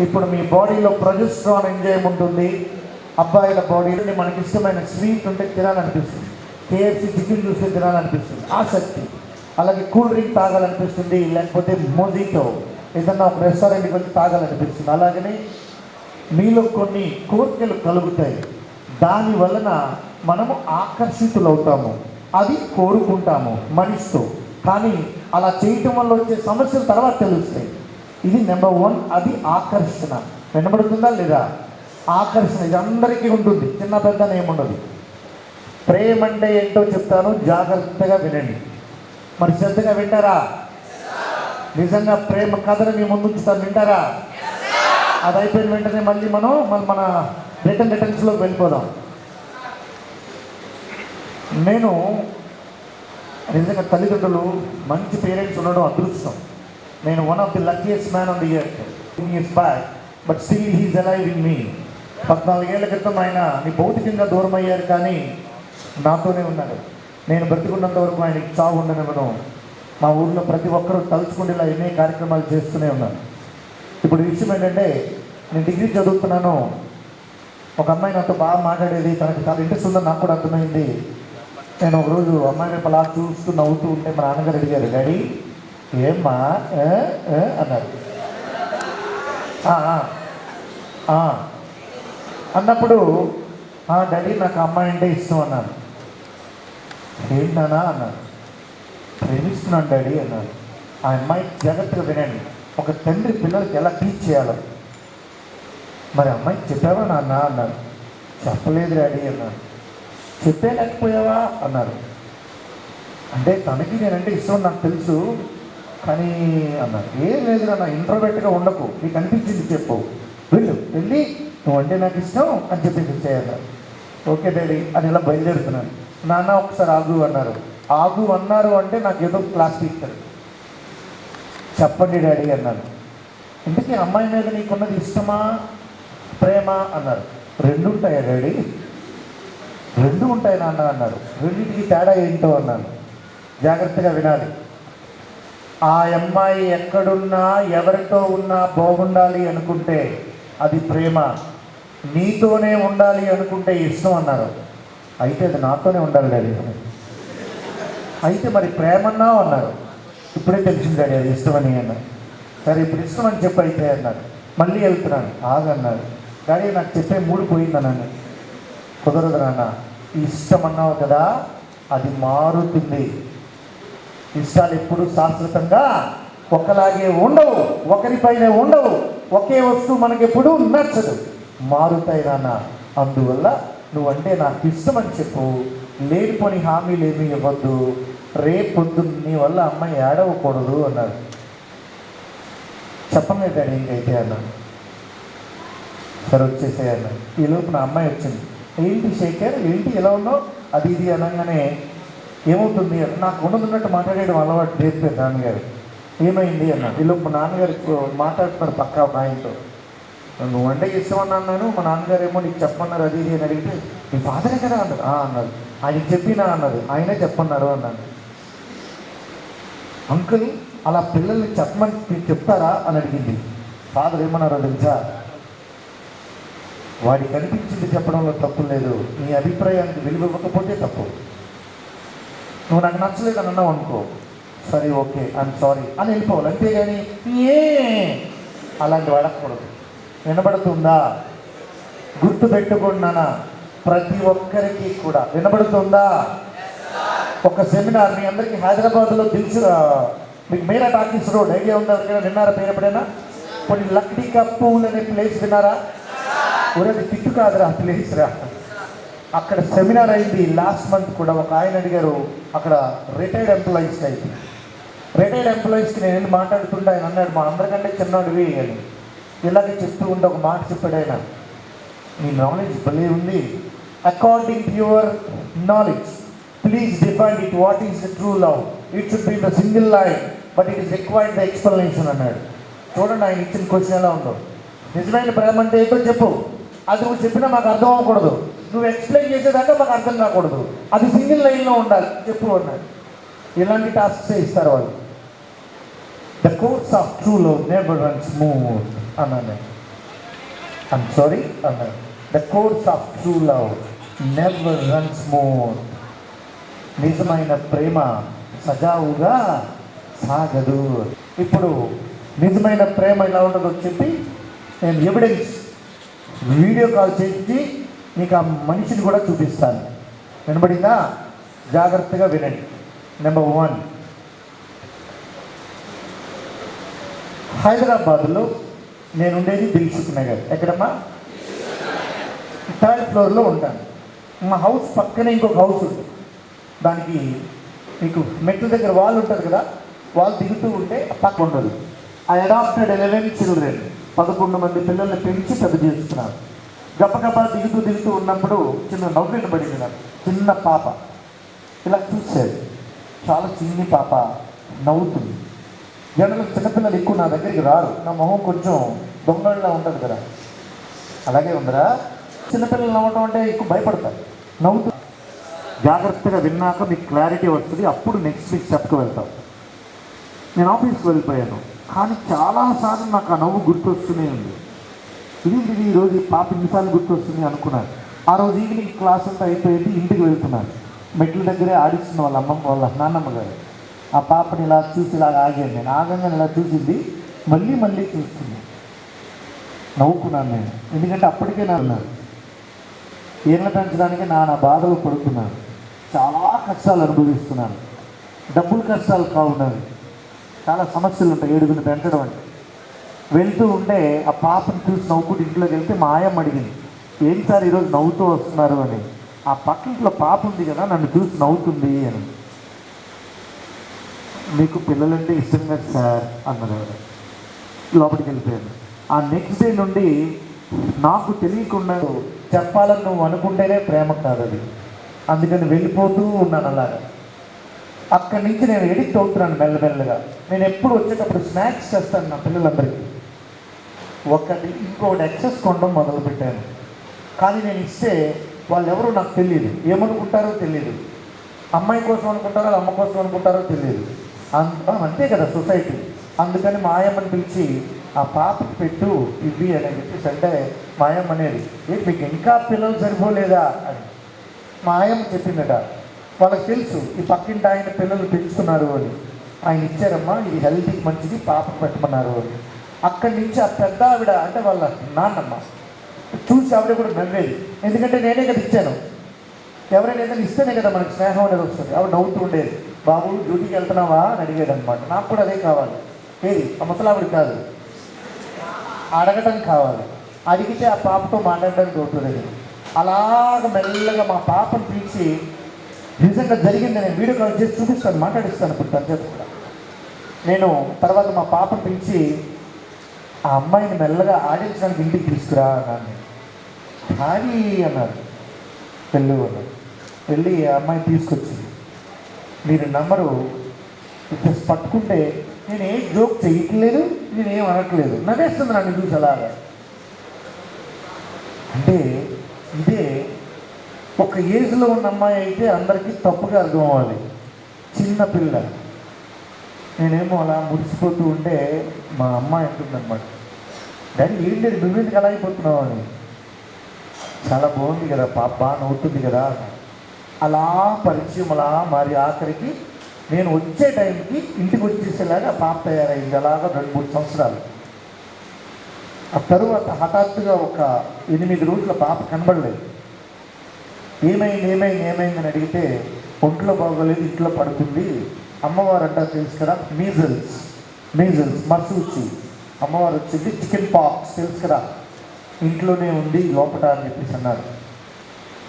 ఇప్పుడు మీ బాడీలో ప్రొజెస్ట్రాన్ ఎంజైమ్ ఉంటుంది. అబ్బాయిల బాడీలో మనకి ఇష్టమైన స్వీట్ ఉంటే తినాలనిపిస్తుంది, కేఎఫ్సి చికెన్ చూస్తే తినాలనిపిస్తుంది, ఆసక్తి. అలాగే కూల్ డ్రింక్ తాగాలనిపిస్తుంది, లేకపోతే మోజిటో ఏదన్నా ఒక రెస్టారెంట్కి వెళ్ళి తాగాలనిపిస్తుంది. అలాగనే మీలో కొన్ని కోరికలు కలుగుతాయి. దాని వలన మనము ఆకర్షితులవుతాము, అది కోరుకుంటాము మనిషితో. కానీ అలా చేయటం వల్ల వచ్చే సమస్యలు తర్వాత తెలుస్తాయి. ఇది నెంబర్ 1, అది ఆకర్షణ. వినబడుతుందా లేదా? ఆకర్షణ ఇది అందరికీ ఉంటుంది, చిన్న పెద్ద ఏముండదు. ప్రేమ అంటే ఏంటో చెప్తాను, జాగ్రత్తగా వినండి. మరి శ్రద్ధగా వింటారా? నిజంగా ప్రేమ కథను మీ ముందు ఉంచుతాను, వింటారా? అది అయిపోయిన వెంటనే మళ్ళీ మనం మన రిటర్న్స్లోకి వెళ్ళిపోదాం. నేను నిజంగా తల్లిదండ్రులు మంచి పేరెంట్స్ ఉండడం అదృష్టం. నేను one of the luckiest man on the earth. Years back but still he's alive in me. 14 ఏళ్ల క్రితం ఆయన నీ భౌతికంగా దూరం అయ్యారు, కానీ నాతోనే ఉన్నాడు. నేను బ్రతికున్నంత వరకు ఆయనకి చావు ఉండనివ్వను. మా ఊళ్ళో ప్రతి ఒక్కరూ తలుచుకుంటేలా ఎన్నో కార్యక్రమాలు చేస్తూనే ఉన్నాను. ఇప్పుడు విషయం ఏంటంటే, నేను డిగ్రీ చదువుతున్నాను. ఒక అమ్మాయి నాతో బాగా మాట్లాడేది, తనకి చాలా ఇంట్రెస్ట్ ఉందని నాకు కూడా అర్థమైంది. నేను ఒకరోజు అమ్మాయిని అలా చూస్తూ నవ్వుతూ ఉంటే మా నాన్నగారు అడిగారు, డాడీ ఏమ్మా అన్నారు. అన్నప్పుడు డాడీ నాకు అమ్మాయి అంటే ఇష్టం అన్నాను. ఏంటన్నా అన్నాను. ప్రేమిస్తున్నాను డాడీ అన్నాను. ఆ అమ్మాయి జాగ్రత్తగా వినండి, ఒక తండ్రి పిల్లలకి ఎలా టీచ్ చేయాలో. మరి అమ్మాయికి చెప్పావా నాన్న అన్నారు. చెప్పలేదు డాడీ అన్నాను. చెప్పలేకపోయావా అన్నారు. అంటే తనకి నేనంటే ఇష్టం నాకు తెలుసు కానీ అన్నారు. ఏం లేదు నాన్న, ఇంట్రోవర్ట్గా ఉండకు, నీకు అనిపించింది చెప్పు, వెళ్ళి నువ్వంటే నాకు ఇష్టం అని చెప్పేసి వచ్చాయన్నారు. ఓకే డాడీ అని ఇలా బయలుదేరుతున్నాను. నాన్న ఒకసారి ఆగు అన్నారు. ఆగు అన్నారు అంటే నాకు ఏదో క్లాస్ తీస్తారు. చెప్పండి డాడీ అన్నాను. ఇంతకీ అమ్మాయి మీద నీకున్నది ఇష్టమా ప్రేమ అన్నారు. 2 ఉంటాయా డాడీ? 2 ఉంటాయి నాన్న అన్నారు. రెండింటికి తేడా ఏంటో అన్నాను. జాగ్రత్తగా వినాలి. ఆ అమ్మాయి ఎక్కడున్నా ఎవరితో ఉన్నా బాగుండాలి అనుకుంటే అది ప్రేమ, నీతోనే ఉండాలి అనుకుంటే ఇష్టం అన్నారు. అయితే అది నాతోనే ఉండాలి డాడీ. అయితే మరి ప్రేమన్నావు అన్నారు. ఇప్పుడే తెలిసింది డాడీ అది ఇష్టమని అన్నారు. సరే ఇప్పుడు ఇష్టం అని చెప్పి అయితే అన్నారు. మళ్ళీ వెళ్తున్నాను. ఆగన్నారు. డాడీ నాకు చెప్పే మూడు పోయిందన్నాను. కుదరదు నాన్న, ఇష్టం అన్నావు కదా అది మారుతుంది. ఇష్టాలు ఎప్పుడు శాశ్వతంగా ఒకలాగే ఉండవు, ఒకరిపైనే ఉండవు. ఒకే వస్తువు మనకెప్పుడు నచ్చదు, మారుతాయి నాన్న. అందువల్ల నువ్వంటే నాకు ఇష్టం అని చెప్పు, లేనిపోని హామీలు ఏమీ ఇవ్వద్దు. రేపొద్దు నీ వల్ల అమ్మాయి ఏడవకూడదు అన్నారు. చెప్పలేదు డాడీ ఇంకైతే అన్నాను. సరే వచ్చేసే అన్నాను. ఈ లోపు నా అమ్మాయి వచ్చింది. ఏంటి శేఖర్, ఏంటి ఎలా ఉన్నావు? అది ఇది అనగానే ఏమవుతుంది నాకు ఉన్నట్టు మాట్లాడేయడం అలవాటు చేస్తారు నాన్నగారు. ఏమైంది అన్నాడు. వీళ్ళు మా నాన్నగారు మాట్లాడుతున్నారు పక్క ఒక ఆయనతో. నువ్వు అంటే ఇష్టం అన్నాను, మా నాన్నగారు ఏమో నీకు చెప్పమన్నారు అది ఇది అని అడిగితే నీ ఫాదరే కదా అన్నారు. అన్నారు. ఆయనకి చెప్పినా అన్నది, ఆయనే చెప్పన్నారు అన్నాను. అంకుల్ అలా పిల్లల్ని చెప్పమని చెప్తారా అని అడిగింది. ఫాదర్ ఏమన్నారో తెలుసా, వాడికి అనిపించింది చెప్పడంలో తప్పు లేదు, నీ అభిప్రాయానికి విలువ ఇవ్వకపోతే తప్పు. నువ్వు నాకు నచ్చలేదు అని అన్నావు అనుకో, సరే ఓకే ఐఎమ్ సారీ అని వెళ్ళిపోవాలి, అంతేగాని ఏ అలాంటి వాడకూడదు. వినబడుతుందా? గుర్తు పెట్టుకున్నానా? ప్రతి ఒక్కరికి కూడా వినబడుతుందా? ఒక సెమినార్ మీ అందరికీ హైదరాబాద్లో తెలుసు, మీకు మీరా టాకీస్ రోడ్ ఐడియా ఉందా? విన్నారా పేరు ఎప్పుడైనా? కొన్ని లక్డీ కప్పూల్ అనే ప్లేస్ విన్నారా? ఒరేది తిట్టు కాదురా ప్లేస్ రా. అక్కడ సెమినార్ అయింది లాస్ట్ మంత్ కూడా. ఒక ఆయన అడిగారు అక్కడ రిటైర్డ్ ఎంప్లాయీస్కి అయితే. రిటైర్డ్ ఎంప్లాయీస్కి నేను వెళ్ళి మాట్లాడుతుంటే ఆయన అన్నాడు, మా అందరికంటే చిన్నవాడివి అని. ఇలాగే చెప్తూ ఉంటే ఒక మాట చెప్పాడు ఆయన, మీ నాలెడ్జ్ భలే ఉంది. According to your knowledge please define it, what is the true love? It should be the single line but it is required the explanation అన్నాడు. చూడండి ఆయన ఇచ్చిన క్వశ్చన్ ఎలా ఉందో. నిజమైన ప్రేమ అంటే ఏంటో చెప్పు, అది నువ్వు చెప్పినా మాకు అర్థం అవ్వకూడదు, నువ్వు ఎక్స్ప్లెయిన్ చేసేదాకా మాకు అర్థం కాకూడదు, అది సింగిల్ లైన్లో ఉండాలి చెప్పు అన్నాడు. ఇలాంటి టాస్క్సే ఇస్తారు వాళ్ళు. The course of true love never run smooth అన్నాను. ఐమ్ సారీ అన్నాడు. The course of true love never run smooth. నిజమైన ప్రేమ సజావుగా సాగదు. ఇప్పుడు నిజమైన ప్రేమ ఎలా ఉండదో చెప్పి నేను ఎవిడెన్స్ వీడియో కాల్ చేసి మీకు ఆ మనిషిని కూడా చూపిస్తాను. వినబడిందా? జాగ్రత్తగా వినండి. నెంబర్ 1, హైదరాబాద్లో నేను ఉండేది దిల్సుఖ్ నగర్. ఎక్కడమ్మా? 3rd ఫ్లోర్లో ఉంటాను. మా హౌస్ పక్కనే ఇంకొక హౌస్ ఉంది. దానికి మీకు మెట్ల దగ్గర వాల్ ఉంటుంది కదా, వాల్ దిగుతూ ఉంటే పక్క ఉండదు. I adapted 11 children. 11 మంది పిల్లల్ని పెంచి పెద్ద చేస్తున్నారు. గప్పగప్ప దిగుతూ ఉన్నప్పుడు చిన్న నవ్వు పడింది నాకు. చిన్న పాప ఇలా చూసేది, చాలా చిన్ని పాప నవ్వుతుంది. జనాలు చిన్నపిల్లలు ఎక్కువ నా దగ్గరికి రారు, నా మొహం కొంచెం దొంగళ్ళలా ఉంటుంది కదా, అలాగే ఉందిరా. చిన్నపిల్లలు నవ్వటం అంటే ఎక్కువ భయపడతారు, నవ్వుతూ. జాగ్రత్తగా విన్నాక మీకు క్లారిటీ వస్తుంది, అప్పుడు నెక్స్ట్ వీక్ చెప్పకు వెళ్తాం. నేను ఆఫీస్కి వెళ్ళిపోయాను, కానీ చాలాసార్లు నాకు ఆ నవ్వు గుర్తొస్తూనే ఉంది. ఇది ఈరోజు ఈ పాప ఇన్నిసార్లు గుర్తొస్తుంది అనుకున్నాను. ఆ రోజు ఈవినింగ్ క్లాస్ అంతా అయిపోయింది, ఇంటికి వెళ్తున్నాను. మెట్ల దగ్గరే ఆడిస్తున్న వాళ్ళ అమ్మమ్మ వాళ్ళ నాన్నమ్మ గారు ఆ పాపని ఇలా చూసి ఇలా ఆగాను. నేను ఆగంగానే ఇలా చూసింది, మళ్ళీ చూస్తుంది. నవ్వుకున్నాను నేను, ఎందుకంటే అప్పటికే నాన్నారు ఏళ్ళ పెంచడానికి నా బాధలు పడుతున్నాను, చాలా కష్టాలు అనుభవిస్తున్నాను. డబ్బులు కష్టాలు కావున్నాను, చాలా సమస్యలు ఉంటాయి 7 పెంచడం అంటే. వెళ్తూ ఉంటే ఆ పాపను చూసి నవ్వుకుంటూ ఇంట్లోకి వెళ్తే మా ఆయమ్మ అడిగింది, ఏం సార్ ఈరోజు నవ్వుతూ వస్తున్నారు అని. ఆ పక్కింట్లో పాప ఉంది కదా నన్ను చూసి నవ్వుతుంది అని. మీకు పిల్లలంటే ఇష్టం కదా సార్ అన్నారు. లోపలికి వెళ్ళిపోయాను. ఆ నెక్స్ట్ డే నుండి నాకు తెలియకుండా చెప్పాలని నువ్వు అనుకుంటేనే ప్రేమ కాదు అది, అందుకని వెళ్ళిపోతూ ఉన్నాను అలాగా. అక్కడి నుంచి నేను ఎడిక్ట్ అవుతున్నాను మెల్లమెల్లగా. నేను ఎప్పుడు వచ్చేటప్పుడు స్నాక్స్ చేస్తాను నా పిల్లలందరికీ. ఇంకోటి ఎక్సెస్ కొనడం మొదలుపెట్టాను. కానీ నేను ఇస్తే వాళ్ళు ఎవరో నాకు తెలియదు, ఏమనుకుంటారో తెలియదు. అమ్మాయి కోసం అనుకుంటారో అమ్మ కోసం అనుకుంటారో తెలియదు. అంతే కదా సొసైటీ. అందుకని మా ఆయమ్మని పిలిచి ఆ పాపకి పెట్టు ఇవి అని చెప్పేసి అంటే మా ఆయమ్మ అనేది, మీకు ఇంకా పిల్లలు సరిపోలేదా అని మా ఆయమ్మ చెప్పిందట. వాళ్ళకి తెలుసు ఈ పక్కింటి ఆయన పిల్లలు పెంచుతున్నారు అని. ఆయన ఇచ్చారమ్మా, ఇది హెల్తీకి మంచిది, పాపకు పెట్టమన్నారు అని. అక్కడి నుంచి ఆ పెద్ద ఆవిడ అంటే వాళ్ళ నాన్నమ్మ చూసి ఆవిడ కూడా నవ్వేది, ఎందుకంటే నేనే కదా ఇచ్చాను. ఎవరైనా ఏదైనా ఇస్తేనే కదా మనకి స్నేహం అనేది వస్తుంది. ఆవిడ నవ్వుతూ ఉండేది, బాబు డ్యూటీకి వెళ్తున్నావా అని అడిగేది అనమాట. నాకు కూడా అదే కావాలి. ఏది ఆ ముసలావిడ కాదు, అడగటం కావాలి. అడిగితే ఆ పాపతో మాట్లాడడానికి అవుతుంది. అలాగ మెల్లగా మా పాపను పిలిచి నిజంగా జరిగింది నేను వీడియో కాల్ చేసి చూపిస్తాను, మాట్లాడిస్తాను ఇప్పుడు తను కూడా. నేను తర్వాత మా పాపను పిలిచి ఆ అమ్మాయిని మెల్లగా ఆడించడానికి ఇంటికి తీసుకురా అన్నాను. హారీ అన్నారు, పెళ్ళి అన్నారు. వెళ్ళి ఆ అమ్మాయి తీసుకొచ్చింది. మీరు నమ్మరు, ఇప్పుడు పట్టుకుంటే నేను ఏం జోక్ చేయట్లేదు, నేనేం అనట్లేదు, నవ్వేస్తుంది నన్ను చూసి అలాగా. అంటే ఇదే ఒక ఏజ్లో ఉన్న అమ్మాయి అయితే అందరికీ తప్పుగా అర్థం అవ్వాలి, చిన్న పిల్ల. నేనేమో అలా మురిసిపోతూ ఉంటే మా అమ్మాయి అంటుందన్నమాట, డాడీ ఏం లేదు నువ్వెందుకు అలా అయిపోతున్నావు అని. చాలా బాగుంది కదా పాప, బాగా నవ్వుతుంది కదా. అలా పరిచయం అలా మరి ఆఖరికి నేను వచ్చే టైంకి ఇంటికి వచ్చేసేలాగా పాప తయారైంది. అలాగా 2-3 సంవత్సరాలు. ఆ తరువాత హఠాత్తుగా ఒక 8 రోజుల పాప కనబడలేదు. ఏమైందని అడిగితే ఒంట్లో బాగోలేదు, ఇంట్లో పడుకుంది. అమ్మవారు అంటారు తెలుసు కదా, మీజల్స్ మసూచి. అమ్మవారు వచ్చింది, చికెన్ పాక్స్ తెలుసు కదా, ఇంట్లోనే ఉంది లోపట అని చెప్పేసి అన్నారు.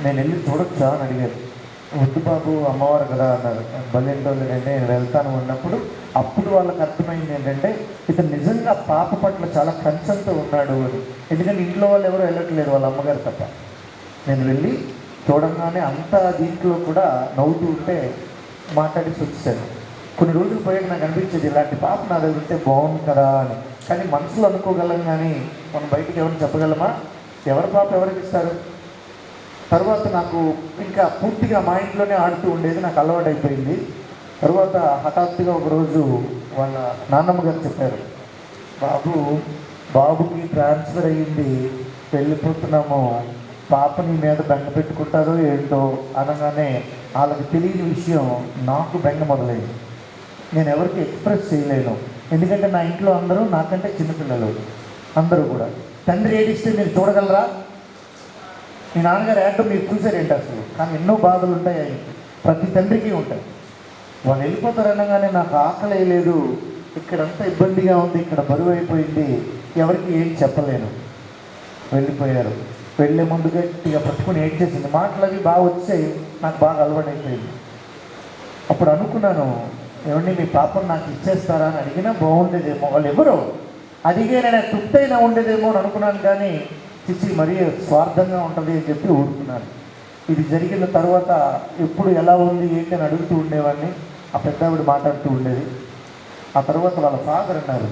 నేను వెళ్ళి చూడొచ్చా అని అడిగాను. వద్దు బాబు అమ్మవారు కదా అన్నారు. బల్లెంటో లేదంటే నేను వెళ్తాను అన్నప్పుడు అప్పుడు వాళ్ళకి అర్థమైంది ఏంటంటే ఇతను నిజంగా పాప పట్ల చాలా కన్సర్న్తో ఉన్నాడు అని. ఎందుకంటే ఇంట్లో వాళ్ళు ఎవరు వెళ్ళట్లేదు, వాళ్ళ అమ్మగారు తప్ప. నేను వెళ్ళి చూడంగానే అంతా దీంట్లో కూడా నవ్వుతూ ఉంటే మాట్లాడేసి వచ్చేసాను. కొన్ని రోజులు పోయాక నాకు అనిపించేది ఇలాంటి పాప నా దగ్గర ఉంటే బాగుంది కదా అని. కానీ మనసులో అనుకోగలం, కానీ మనం బయటికి ఎవరిని చెప్పగలమా? ఎవరి పాప ఎవరికి ఇస్తారు? తర్వాత నాకు ఇంకా పూర్తిగా మా ఇంట్లోనే ఆడుతూ ఉండేది, నాకు అలవాటు అయిపోయింది. తర్వాత హఠాత్తుగా ఒకరోజు వాళ్ళ నాన్నమ్మ గారు చెప్పారు, బాబుకి ట్రాన్స్ఫర్ అయ్యింది, వెళ్ళిపోతున్నాము, పాప నీ మీద బెంగ పెట్టుకుంటారో ఏంటో అనగానే వాళ్ళకి తెలియని విషయం నాకు బెంగ మొదలైంది. నేను ఎవరికి ఎక్స్ప్రెస్ చేయలేను, ఎందుకంటే నా ఇంట్లో అందరూ నాకంటే చిన్నపిల్లలు అందరూ కూడా. తండ్రి ఏడిస్తే మీరు చూడగలరా? మీ నాన్నగారు ఏడో మీరు చూసారేంటి అసలు? కానీ ఎన్నో బాధలు ఉంటాయి ఆయనకి, ప్రతి తండ్రికి ఉంటాయి. వాళ్ళు వెళ్ళిపోతారు అనగానే నాకు ఆకలి లేదు, ఇక్కడంతా ఇబ్బందిగా ఉంది, ఇక్కడ బరువు అయిపోయింది, ఎవరికి ఏం చెప్పలేను. వెళ్ళిపోయారు. వెళ్ళే ముందు గట్టిగా పట్టుకుని ఏడ్చేసింది. మాటలు అవి బాగా వచ్చాయి, నాకు బాగా అలవాటు అయిపోయింది. అప్పుడు అనుకున్నాను, ఏమండి మీ పాపను నాకు ఇచ్చేస్తారా అని అడిగినా బాగుండేదేమో. వాళ్ళు ఎవరో అడిగే నేను తృప్తైనా ఉండేదేమో అని అనుకున్నాను, కానీ చిచ్చి మరీ స్వార్థంగా ఉంటుంది అని చెప్పి ఊరుకున్నాను. ఇది జరిగిన తర్వాత ఎప్పుడు ఎలా ఉంది ఏంటి అని అడుగుతూ ఉండేవాడిని. ఆ పెద్దావిడ మాట్లాడుతూ ఉండేది. ఆ తర్వాత వాళ్ళ ఫాదర్ అన్నారు,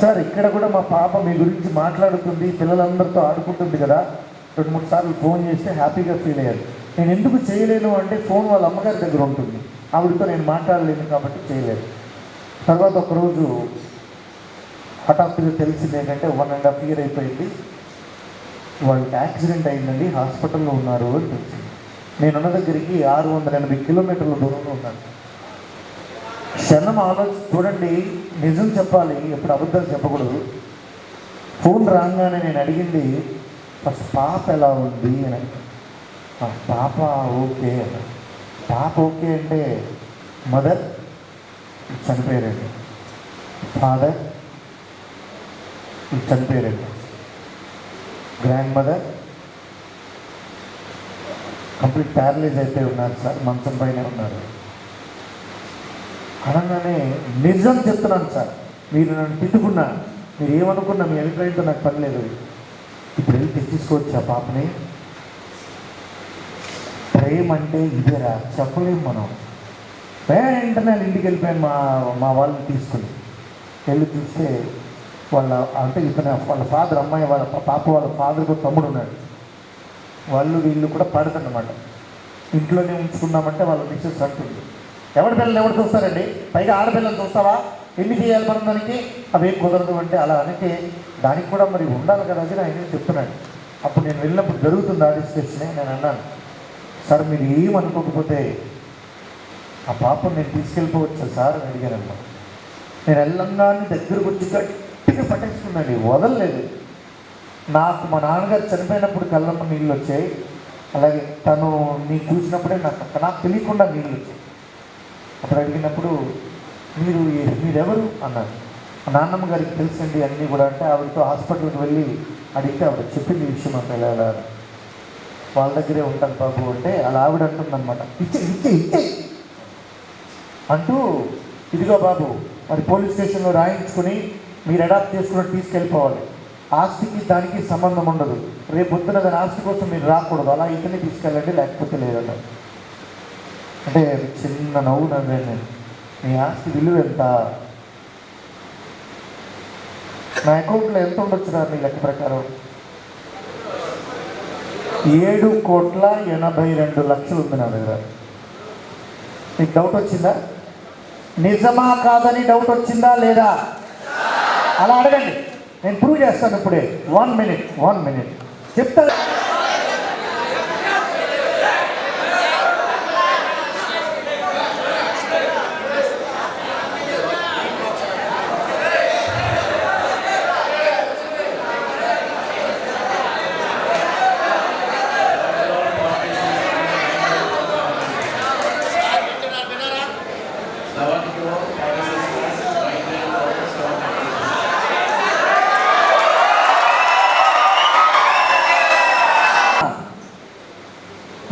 సార్ ఇక్కడ కూడా మా పాప మీ గురించి మాట్లాడుతుంది, పిల్లలందరితో ఆడుకుంటుంది కదా, 2-3 సార్లు ఫోన్ చేస్తే హ్యాపీగా ఫీల్ అయ్యారు. నేను ఎందుకు చేయలేను అంటే ఫోన్ వాళ్ళ అమ్మగారి దగ్గర ఉంటుంది, ఆవిడతో నేను మాట్లాడలేను కాబట్టి చేయలేదు. తర్వాత ఒకరోజు హఠాత్తుగా తెలిసింది ఏంటంటే 1.5 year అయిపోయింది, వాళ్ళకి యాక్సిడెంట్ అయిందండి, హాస్పిటల్లో ఉన్నారు అని తెలిసింది. నేనున్న దగ్గరికి 680 kilometers దూరంలో ఉన్నాను. క్షణం ఆలోచన చూడండి, నిజం చెప్పాలి, ఎప్పుడు అబద్ధాలు చెప్పకూడదు. ఫోన్ రాగానే నేను అడిగింది ఫస్ట్ పాప ఎలా ఉంది అని. పాప ఓకే అన్న. పాప ఓకే అంటే మదర్ చనిపోయారండి, ఫాదర్ చనిపోయారండి, గ్రాండ్ మదర్ కంప్లీట్ ప్యారలైజ్ అయిపోయి ఉన్నారు సార్, మంచం పైన ఉన్నారు అనగానే నిజం చెప్తున్నాను సార్, మీరు నన్ను తిట్టుకున్నా, మీరు ఏమనుకున్నా మీ అభిప్రాయంతో నాకు పని లేదు, ఇప్పుడు వెళ్ళి తెచ్చేసుకోవచ్చు ఆ పాపని. ప్రేమ అంటే ఇదేరా చెప్పలేము మనం. వెంటనే ఇంటికి వెళ్ళిపోయాను మా వాళ్ళని తీసుకుని. వెళ్ళి చూస్తే వాళ్ళ ఫాదర్, అమ్మాయి వాళ్ళ పాప వాళ్ళ ఫాదర్కు తమ్ముడు ఉన్నాడు. వీళ్ళు కూడా పడుతుందన్నమాట. ఇంట్లోనే ఉంచుకున్నామంటే వాళ్ళ మిస్సెస్ అంటుంది, ఎవరి పిల్లలు ఎవరు చూస్తారండి, పైగా ఆడపిల్లలు చూస్తావా, ఎన్ని చేయాలి మనం దానికి, అవేం కుదరదు అంటే అలా అంటే దానికి కూడా మరి ఉండాలి కదా అని ఆయన చెప్తున్నాడు. అప్పుడు నేను వెళ్ళినప్పుడు జరుగుతుంది ఆ డిస్కషనే. నేను అన్నాను, సార్ మీరు ఏమనుకోకపోతే ఆ పాపను నేను తీసుకెళ్ళిపోవచ్చు సార్ అని అడిగాను అన్నమాట. నేను వెళ్ళంగానే దగ్గరకు వచ్చి గట్టిగా పట్టేసుకున్నాను, వదలలేదు. నాకు మా నాన్నగారు చనిపోయినప్పుడు కళ్ళమ్మ నీళ్ళు వచ్చాయి, అలాగే తను నీకు చూసినప్పుడే నాకు తెలియకుండా నీళ్ళు వచ్చాయి. అప్పుడు అడిగినప్పుడు మీరెవరు అన్నారు. నాన్నమ్మ గారికి తెలుసండి అన్నీ కూడా అంటే ఆవిడతో హాస్పిటల్కి వెళ్ళి అడిగితే ఆవిడ చెప్పింది ఈ విషయం అంతా ఎలా వాళ్ళ దగ్గరే ఉంటాను బాబు అంటే అలా ఆవిడ అంటుందన్నమాట, ఇచ్చే అంటూ, ఇదిగో బాబు మరి పోలీస్ స్టేషన్లో రాయించుకుని మీరు అడాప్ట్ చేసుకున్నట్టు తీసుకెళ్ళిపోవాలి, ఆస్తికి దానికి సంబంధం ఉండదు. రేపు పొద్దున దాని ఆస్తి కోసం మీరు రాకూడదు, అలా ఇతన్ని తీసుకెళ్ళండి లేకపోతే లేదన్న. అంటే చిన్న నవ్వు నవ్వాను నేను. మీ ఆస్తి విలువ ఎంత? నా అకౌంట్లో ఎంత ఉండొచ్చు రా మీ లెక్క ప్రకారం? 7,82,00,000 ఉంది నా దగ్గర. మీకు డౌట్ వచ్చిందా? నిజమా కాదని డౌట్ వచ్చిందా లేదా? అలా అడగండి, నేను ప్రూవ్ చేస్తాను ఇప్పుడే. 1 మినిట్ చెప్తా.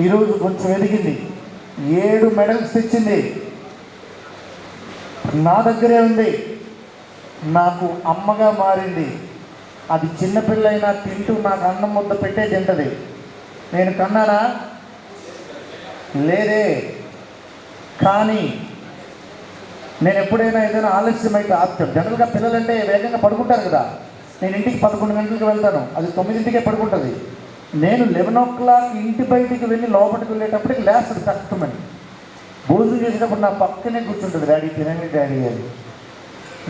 ఈరోజు కొంచెం ఎదిగింది, 7 మెడల్స్ తెచ్చింది. నా దగ్గరే ఉంది, నాకు అమ్మగా మారింది. అది చిన్నపిల్లైనా తింటూ నాకు అన్నం ముద్ద పెట్టే తింటది. నేను కన్నానా? లేదే. కానీ నేను ఎప్పుడైనా ఏదైనా ఆలస్యమైతే ఆప్తం. జనరల్గా పిల్లలంటే వేగంగా పడుకుంటారు కదా. నేను ఇంటికి 11 గంటలకు వెళ్తాను, అది 9ంటికే పడుకుంటుంది. నేను 11 o'clock ఇంటి బయటికి వెళ్ళి లోపలికి వెళ్ళేటప్పటికి లేస్తుంది కష్టమని. భోజనం చేసేటప్పుడు నా పక్కనే కూర్చుంటుంది, డాడీ తినండి డాడీ అని.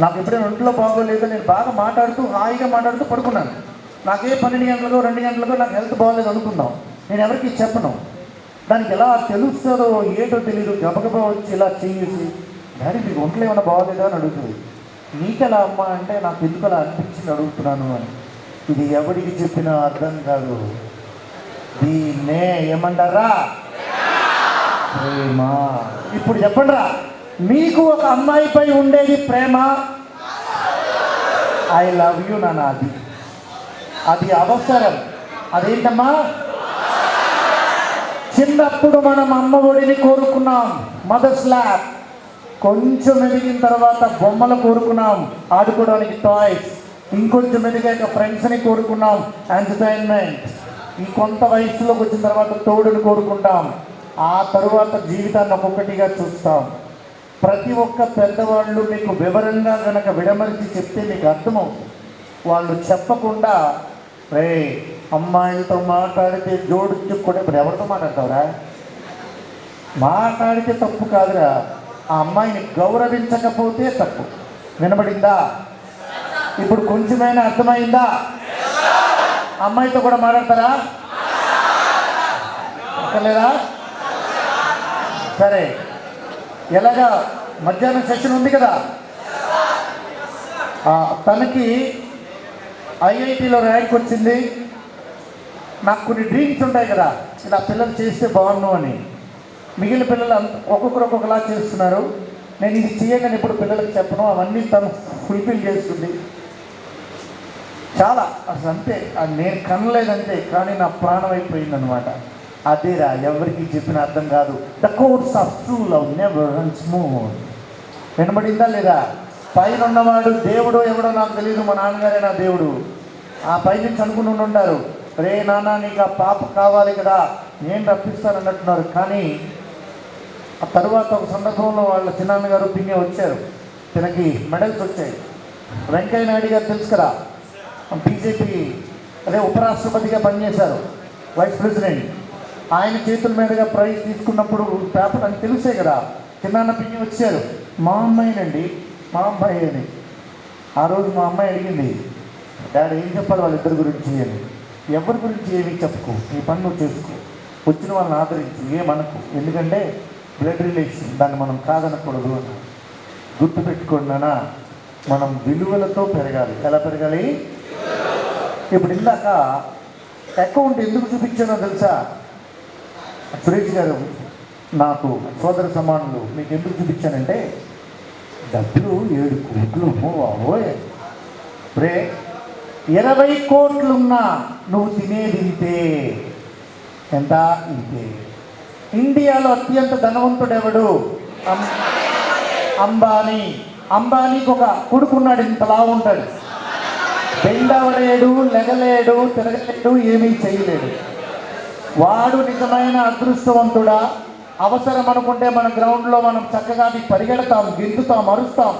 నాకు ఎప్పుడైనా ఒంట్లో బాగోలేదో నేను బాగా మాట్లాడుతూ హాయిగా మాట్లాడుతూ పడుకున్నాను. నాకే 12 గంటలకో 2 గంటలకో నాకు హెల్త్ బాగోలేదు అనుకుందాం, నేను ఎవరికి చెప్పను. దానికి ఎలా తెలుస్తుందో ఏంటో తెలియదు, గబగబా వచ్చి ఇలా చేసి డాడీ మీకు ఒంట్లో ఏమైనా బాగోలేదా అని అడుగుతుంది. నీకెలా అమ్మ అంటే నాకు ఎందుకు అలా అనిపించింది అడుగుతున్నాను అని. ఇది ఎవరికి చెప్పినా అర్థం కాదు. దీన్నే ఏమంటారా? ప్రేమ. ఇప్పుడు చెప్పండి రా, మీకు ఒక అమ్మాయిపై ఉండేది ప్రేమ? ఐ లవ్ యూ నాన్న. అది అవసరం. అదేంటమ్మా? చిన్నప్పుడు మనం అమ్మ ఒడిని కోరుకున్నాం, మదర్స్ ల్యాబ్. కొంచెం ఎదిగిన తర్వాత బొమ్మలు కోరుకున్నాం, ఆడుకోవడానికి టాయ్స్. ఇంకొంచెం ఎదిగాక ఫ్రెండ్స్ని కోరుకున్నాం, ఎంటర్టైన్మెంట్. కొంత వయసులోకి వచ్చిన తర్వాత తోడుని కోరుకుంటాం. ఆ తరువాత జీవితాన్ని ఒక్కొక్కటిగా చూస్తాం. ప్రతి ఒక్క పెద్దవాళ్ళు మీకు వివరంగా కనుక విడమరిచి చెప్తే మీకు అర్థమవుతుంది. వాళ్ళు చెప్పకుండా రే అమ్మాయిలతో మాట్లాడితే జోడించు కూడా. ఇప్పుడు ఎవరితో మాట్లాడతావురా? మాట్లాడితే తప్పు కాదురా, ఆ అమ్మాయిని గౌరవించకపోతే తప్పు. వినబడిందా? ఇప్పుడు కొంచెమైనా అర్థమైందా? అమ్మాయితో కూడా మాట్లాడతారా? లేదా? సరే, ఎలాగా మధ్యాహ్నం సెషన్ ఉంది కదా, తనకి ఐఐటిలో ర్యాంక్ వచ్చింది. నాకు కొన్ని డ్రీమ్స్ ఉంటాయి కదా, ఇలా పిల్లలు చేస్తే బాగుండు అని. మిగిలిన పిల్లలు ఒక్కొక్కరు ఒక్కొక్కలా చేస్తున్నారు. నేను ఇది చేయగానే ఇప్పుడు పిల్లలకు చెప్పను, అవన్నీ తను ఫుల్ఫిల్ చేస్తుంది. చాలా అసలు అంతే, నేను కనలేదంతే, కానీ నా ప్రాణం అయిపోయిందనమాట. అదేరా ఎవరికి చెప్పిన అర్థం కాదు. The course of true love never runs smooth. వినబడిందా లేదా? పైన ఉన్నవాడు దేవుడు ఎవడో నాకు తెలియదు, మా నాన్నగారే నా దేవుడు. ఆ పై నుంచి అనుకుని ఉంటారు, రే నాన్న నీకు ఆ పాప కావాలి కదా, నేను రప్పిస్తాను అన్నట్టున్నారు. కానీ ఆ తర్వాత ఒక సందర్భంలో వాళ్ళ చిన్నాన్నగారు పిన్ని వచ్చారు, తనకి మెడల్స్ వచ్చాయి. వెంకయ్య నాయుడు గారు తెలుసు కదా, బీజేపీ అదే ఉపరాష్ట్రపతిగా పనిచేశారు, వైస్ ప్రెసిడెంట్. ఆయన చేతుల మీదుగా ప్రైజ్ తీసుకున్నప్పుడు పేపర్ అని తెలిసే కదా, చిన్నాన్న పిన్ని వచ్చారు. మా అమ్మాయినండి, మా అమ్మాయి అని. ఆ రోజు మా అమ్మాయి అడిగింది, డాడీ ఏం చెప్పాలి వాళ్ళిద్దరి గురించి అని. ఎవరి గురించి ఏమీ చెప్పుకో, నీ పని నువ్వు చేసుకో, వచ్చిన వాళ్ళని ఆదరించు, ఏమనకు. ఎందుకంటే బ్లడ్ రిలేషన్, దాన్ని మనం కాదనకూడదు అని. గుర్తుపెట్టుకోండి నాన్న, మనం విలువలతో పెరగాలి. ఎలా పెరగాలి? ఇప్పుడు ఇందాక అకౌంట్ ఎందుకు చూపించానో తెలుసా? సురేష్ గారు నాకు సోదర సమానులు, మీకు ఎందుకు చూపించానంటే డబ్బులు 7 కోట్లు. ఓయ్ రే, 20 కోట్లున్నా నువ్వు తినేది ఇంతే. ఎంత? ఇంతే. ఇండియాలో అత్యంత ధనవంతుడు ఎవడు? అంబానీ. అంబానీకి ఒక కొడుకున్నాడు, ఇంతలా ఉంటాడు. బెండవలేడు, లెగలేడు, తిరగలేడు, ఏమీ చేయలేడు. వాడు నిజమైన అదృష్టవంతుడా? అవసరం అనుకుంటే మన గ్రౌండ్లో మనం చక్కగా పరిగెడతాం, గెంతుతాం, అరుస్తాం,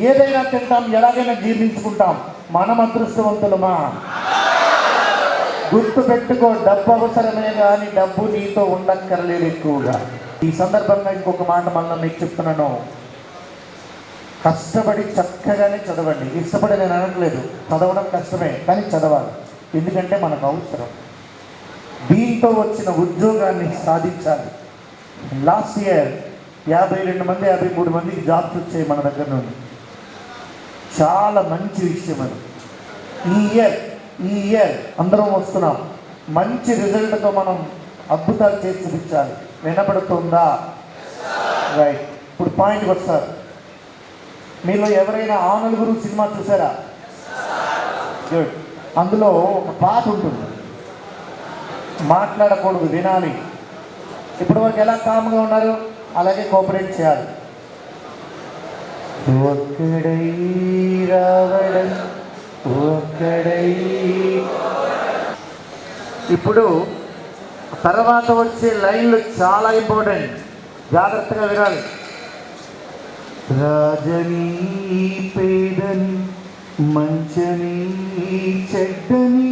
ఏదైనా తింటాం, ఎలాగైనా జీర్ణించుకుంటాం. మనం అదృష్టవంతులమా? గుర్తు పెట్టుకో, డబ్బు అవసరమే కానీ డబ్బు నీతో ఉండక్కర్లేదు ఎక్కువగా. ఈ సందర్భంగా ఇంకొక మాట మళ్ళీ మీకు చెప్తున్నాను. కష్టపడి చక్కగానే చదవండి. ఇష్టపడి నేను అనట్లేదు, చదవడం కష్టమే కానీ చదవాలి. ఎందుకంటే మనకు అవసరం. దీంతో వచ్చిన ఉద్యోగాన్ని సాధించాలి. లాస్ట్ ఇయర్ 52 మంది 53 మందికి జాబ్స్ వచ్చాయి మన దగ్గర నుండి. చాలా మంచి విషయం అది. ఈ ఇయర్ అందరం వస్తున్నాం. మంచి రిజల్ట్తో మనం అద్భుతాలు చేసి చూపించాలి. వినపడుతుందా? రైట్. ఇప్పుడు పాయింట్కి వస్తారు. మీలో ఎవరైనా ఆ నలుగురు సినిమా చూసారా? గుడ్. అందులో ఒక పాట ఉంటుంది, మాట్లాడకూడదు, వినాలి. ఇప్పటివరకు ఎలా కామ్గా ఉన్నారు అలాగే కోఆపరేట్ చేయాలి. ఒక్కడై రావడం, ఒక్కడై. ఇప్పుడు తర్వాత వచ్చే లైన్లు చాలా ఇంపార్టెంట్, జాగ్రత్తగా వినాలి. రాజని పేదని, మంచని చెడ్డని,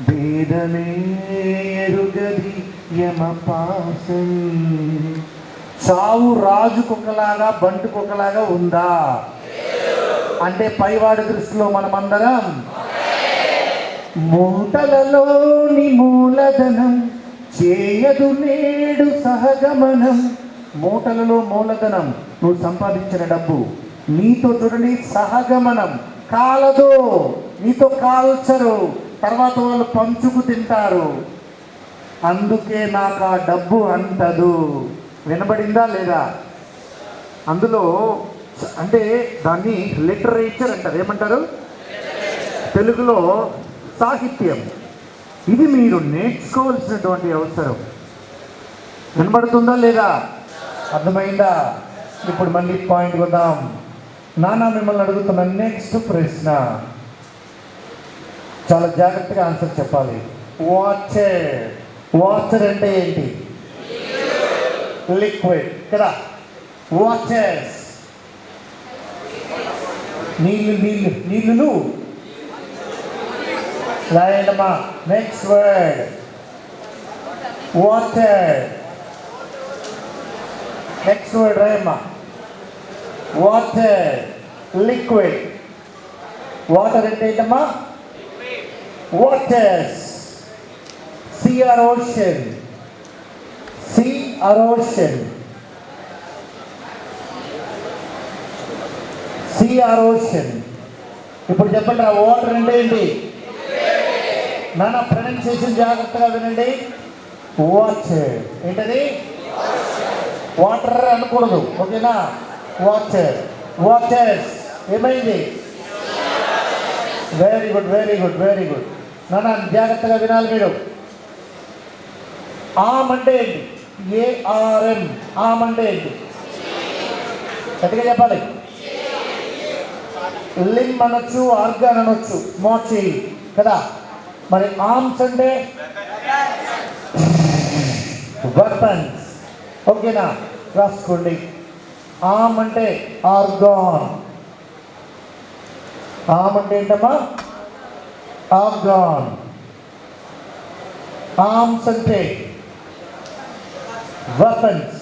భేదమే ఎరుగది యమపాసం. చావు రాజుకొకలాగా బంటుకొకలాగా ఉందా? అంటే పైవాడి దృష్టిలో మనమందరం మూటలలోని మూలధనం చేయదు నేడు సహగమనం. మూటలలో మూలధనం, నువ్వు సంపాదించిన డబ్బు నీతో చూడండి సహగమనం కాలదు, నీతో కాల్చరు, తర్వాత వాళ్ళు పంచుకు తింటారు. అందుకే నాకు ఆ డబ్బు అంటదు. వినబడిందా లేదా? అందులో అంటే దాన్ని లిటరేచర్ అంటారు. ఏమంటారు? తెలుగులో సాహిత్యం. ఇది మీరు నేర్చుకోవాల్సినటువంటి అవసరం. వినబడుతుందా లేదా? అర్థమైందా? ఇప్పుడు మళ్ళీ పాయింట్ వద్దాం. నాన్న మిమ్మల్ని అడుగుతున్న నెక్స్ట్ ప్రశ్న చాలా జాగ్రత్తగా ఆన్సర్ చెప్పాలి. వాటర్. వాటర్ అంటే ఏంటి? లిక్విడ్ కదా. వాటర్స్ నీళ్ళు. రాయండమ్మా. Next word water. Next word రాయమ్మా. Water, liquid. వాటర్ అంటే ఏంటమ్మా? Waters. Sea or ocean? Sea or ocean? Sea or ocean? ఇప్పుడు చెప్పండి, ఆ వాటర్ అంటే ఏంటి? నాన్న ప్రొనౌన్సియేషన్ జాగ్రత్తగా వినండి. వాటర్ ఏంటది? వాటర్ అనకూడదు, ఓకేనా? వాటర్. వాటర్స్ ఏమైంది? Very good, very good, very good. నాన్న జాగ్రత్తగా వినాలి మీరు. ఆమ్ అంటే ఏంటి? ARM. ఆమ్ అంటే ఏంటి? గట్టిగా చెప్పాలి. లిమ్ అనొచ్చు, ఆర్గాన్ అనొచ్చు, మోచి కదా. మరి ఆర్మ్స్ అంటే వెపన్స్, ఓకేనా? రాసుకోండి. ఆమ్ అంటే ఆర్గాన్. ఆమ్ అంటే ఏంటమ్మా? ఆర్గాన్. ఆర్మ్స్ అంటే వెపన్స్.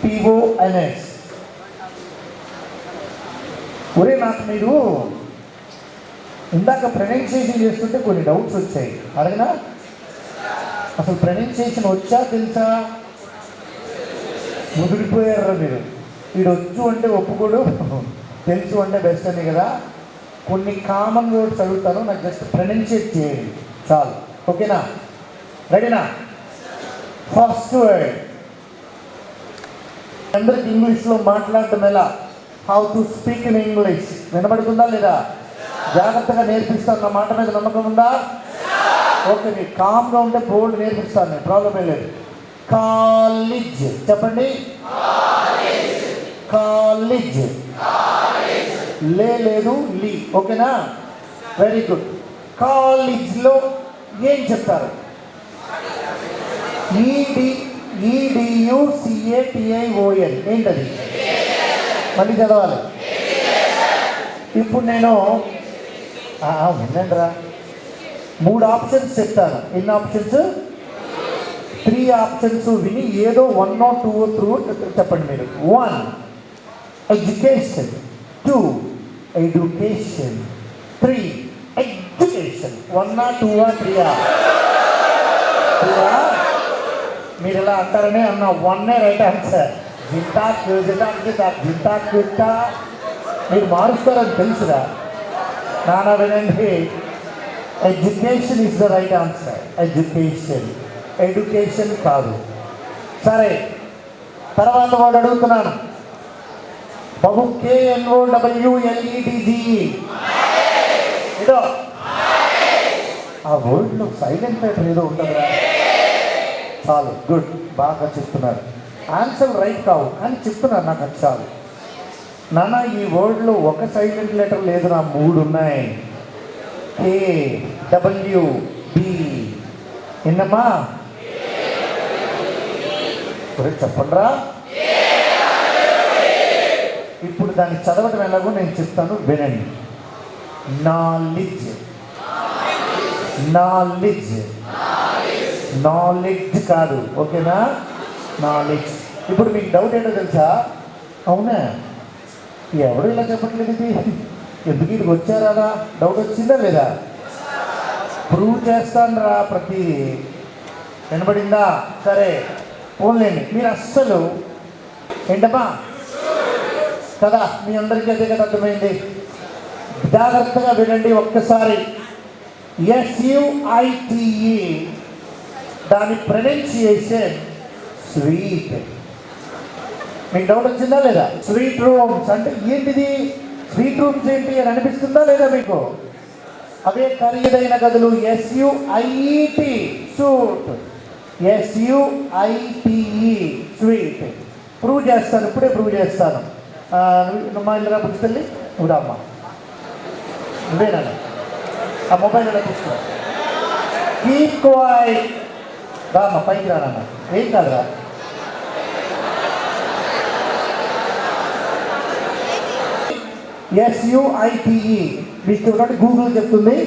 WEAPONS. ఒరే నాకు మీరు ఇందాక ప్రొనౌన్సియేషన్ చేస్తుంటే కొన్ని డౌట్స్ వచ్చాయి, అడగనా? అసలు ప్రొనౌన్సియేషన్ వచ్చా తెలుసా? ముదిరిపోయారు మీరు. వీడు వచ్చు అంటే ఒప్పుకోడు, తెలుసు అంటే బెస్ట్ అని కదా. కొన్ని కామన్ వర్డ్స్ అడుగుతాను, నాకు జస్ట్ ప్రొనౌన్సియేట్ చేయండి చాలు, ఓకేనా? రెడీనా? First word. అందరికి ఇంగ్లీష్లో మాట్లాడటం ఎలా? How to speak in English. వినబడుతుందా లేదా? జాగ్రత్తగా నేర్పిస్తాను. నా మాట మీద నమ్మకం ఉందా? ఓకే, మీరు కామ్గా ఉంటే బోల్డ్ నేర్పిస్తాను నేను, ప్రాబ్లం ఏం లేదు. కాలేజ్ చెప్పండి. కాలేజ్. లేదు లీ. ఓకేనా? Very good. కాలేజ్లో ఏం చెప్తారు? EDUCATION ఏంటది? మళ్ళీ చదవాలి. ఇప్పుడు నేను వినండిరా, 3 ఆప్షన్స్ చెప్తాను. ఎన్ని ఆప్షన్స్? 3 ఆప్షన్స్ విని ఏదో 1 or 2 or 3 చెప్పండి మీరు. 1 education, 2 education, 3 education. 1 or 2 or 3? మీరు ఇలా అంటారనే అన్న 1 రైట్ ఆన్సర్. జింతా మీరు మారుస్తారని తెలుసురా. నానా వినండి, education is the right answer. Education కాదు. సరే, తర్వాత వాడు అడుగుతున్నాను. బాబు, KNOWLEDGE ఏదో ఆ వర్డ్లో సైలెంట్ పేపర్ ఏదో ఉంటుందా? చాలు, గుడ్, బాగా చెప్తున్నారు. ఆన్సర్ రైట్ కావు కానీ చెప్తున్నారు, నాకు అది చాలు. నాన్న, ఈ వర్డ్లో ఒక సైలెంట్ లెటర్ లేదు, నా 3 ఉన్నాయి. KWB ఎన్నమ్మా? చెప్పండిరా. ఇప్పుడు దాన్ని చదవటం ఎలాగో నేను చెప్తాను, వినండి. నాలెడ్జ్, నాలెడ్జ్ కాదు. ఓకేనా? నాలెడ్జ్. ఇప్పుడు మీకు డౌట్ ఏంటో తెలుసా? అవునా, ఎవరు ఇలా చెప్పట్లేదు, ఇది ఎందుకు ఇక్కడికి వచ్చారా? డౌట్ వచ్చిందా లేదా? ప్రూవ్ చేస్తాను రా ప్రతి. వినబడిందా? సరే, ఓన్లేండి. మీరు అస్సలు ఏంటమ్మా కదా, మీ అందరికీ అదే కదా అర్థమైంది. జాగ్రత్తగా వినండి ఒక్కసారి. SUITE దాని ప్రొనౌన్సియేషన్ స్వీట్. మీకు డౌట్ వచ్చిందా లేదా? స్వీట్ రూమ్స్ అంటే ఏంటిది? స్వీట్ రూమ్స్ ఏంటి అని అనిపిస్తుందా లేదా మీకు? అవే ఖరీదైన గదులు. SUIT suit, SUITE sweet. Prove చేస్తాను, ఇప్పుడే ప్రూవ్ చేస్తాను. మా ఇల్లు పుచ్చుకెళ్ళి నువ్వు అమ్మ నువ్వేనా ఆ మొబైల్ ఎలా తీసుకో. Keep quiet. రామ్మ పైకి రానన్న. ఏం కాదురా. SUITE మీకు చూడండి, గూగుల్ చెప్తుంది.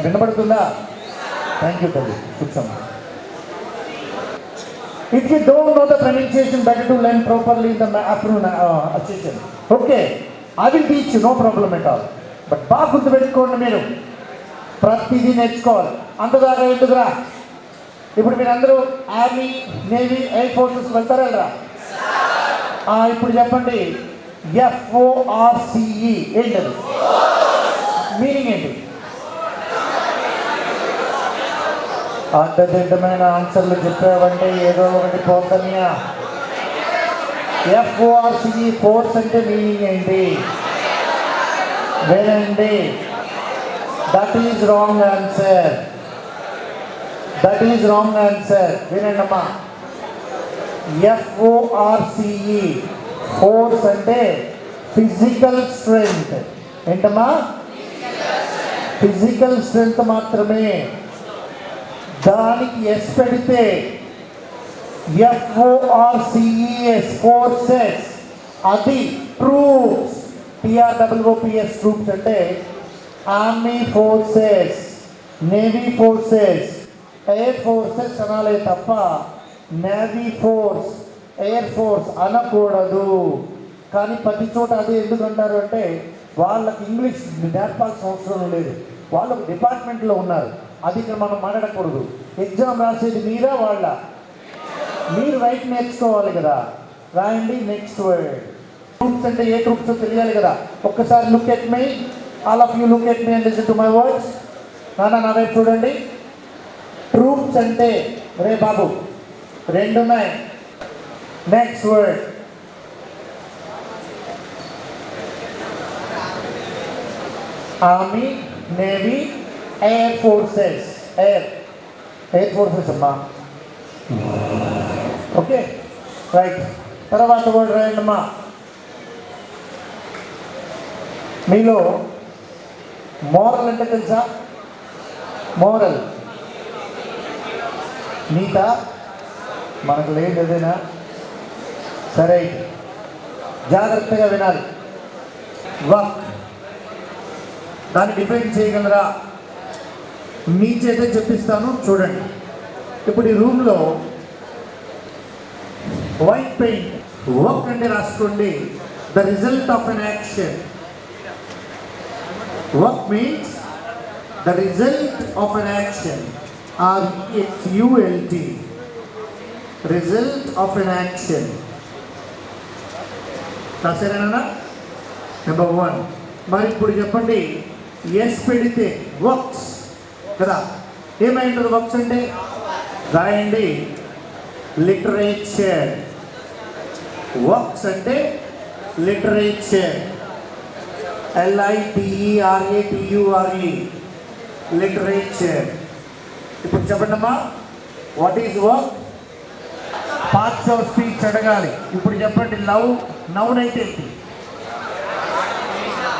వినబడుతుందా? థ్యాంక్ యూ తల్లి, కూర్చోమ్మా. If you don't know the pronunciation, better to learn properly in the afternoon session. Okay, I will teach you, no problem at all. But బాగా గుర్తుపెట్టుకోండి, మీరు ప్రతిదీ నేర్చుకోవాలి. అంతదాకా ఎందుకురా? ఇప్పుడు మీరు అందరూ ఆర్మీ, నేవీ, ఎయిర్ ఫోర్సెస్ వెళ్తారా? ఇప్పుడు చెప్పండి, FORCE ఏంటది? మీనింగ్ ఏంటి? అడ్డదిడ్డమైన ఆన్సర్లు చెప్పావంటే ఏదో ఒకటి పోతానియా. FORCE ఫోర్స్ అంటే మీనింగ్ ఏంటి? వినండి, దట్ ఈజ్ రాంగ్ ఆన్సర్. వినండి అమ్మా. FORCE ఫోర్స్ అంటే ఫిజికల్ స్ట్రెంగ్త్. ఏంటమ్మా? ఫిజికల్ స్ట్రెంగ్త్ మాత్రమే. దానికి ఎస్ పెడితే FORCES ఫోర్సెస్, అది ట్రూప్స్. TROOPS ట్రూప్స్ అంటే army forces, navy forces, air forces అనాలే తప్ప నేవీ ఫోర్స్, ఎయిర్ ఫోర్స్ అనకూడదు. కానీ ప్రతి చోట అది ఎందుకంటారు అంటే వాళ్ళకి ఇంగ్లీష్ నేర్పాల్సిన అవసరం లేదు, వాళ్ళు ఒక డిపార్ట్మెంట్లో ఉన్నారు. అది ఇక్కడ మనం మాట్లాడకూడదు. ఎగ్జామ్ రాసేది మీరా వాళ్ళ? మీరు రైట్ నేర్చుకోవాలి కదా. రాయండి నెక్స్ట్ వర్డ్. ట్రూప్స్ అంటే ఏ ట్రూప్స్ తెలియాలి కదా. ఒక్కసారి look at me, all of you look at me and listen to my words. నా వైపు చూడండి. ట్రూప్స్ అంటే రే బాబు 2 ఉన్నాయి. Next word army, navy, air forces. Air forces అమ్మా. Okay right. తర్వాత వర్డ్ రాయండి అమ్మా. మీలో మోరల్ అంటే తెలుసా? మోరల్ నీత మనకు లేదు అదేనా? సరే జాగ్రత్తగా వినాలి. వర్క్ దాన్ని డిఫైన్ చేయగలరా? మీ చేతే చెప్పిస్తాను చూడండి. ఇప్పుడు ఈ రూమ్లో వైట్ పెయింట్ వర్క్ అంటే రాసుకోండి. The result of an action. Work means the result of an action. RESULT. Result of an action. రాసారేనా? నెంబర్ 1. మరి ఇప్పుడు చెప్పండి, ఎస్ పెడితే వర్క్స్ కదా, ఏమై ఉంటుంది వర్క్స్ అంటే? రాయండి లిటరేచర్. వర్క్స్ అంటే లిటరేచర్. LITERATURE literature. ఇప్పుడు చెప్పండి అమ్మా, what is work? Parts of speech అడగాలి. ఇప్పుడు చెప్పండి, లవ్ నౌన్ అయితే ఏంటి?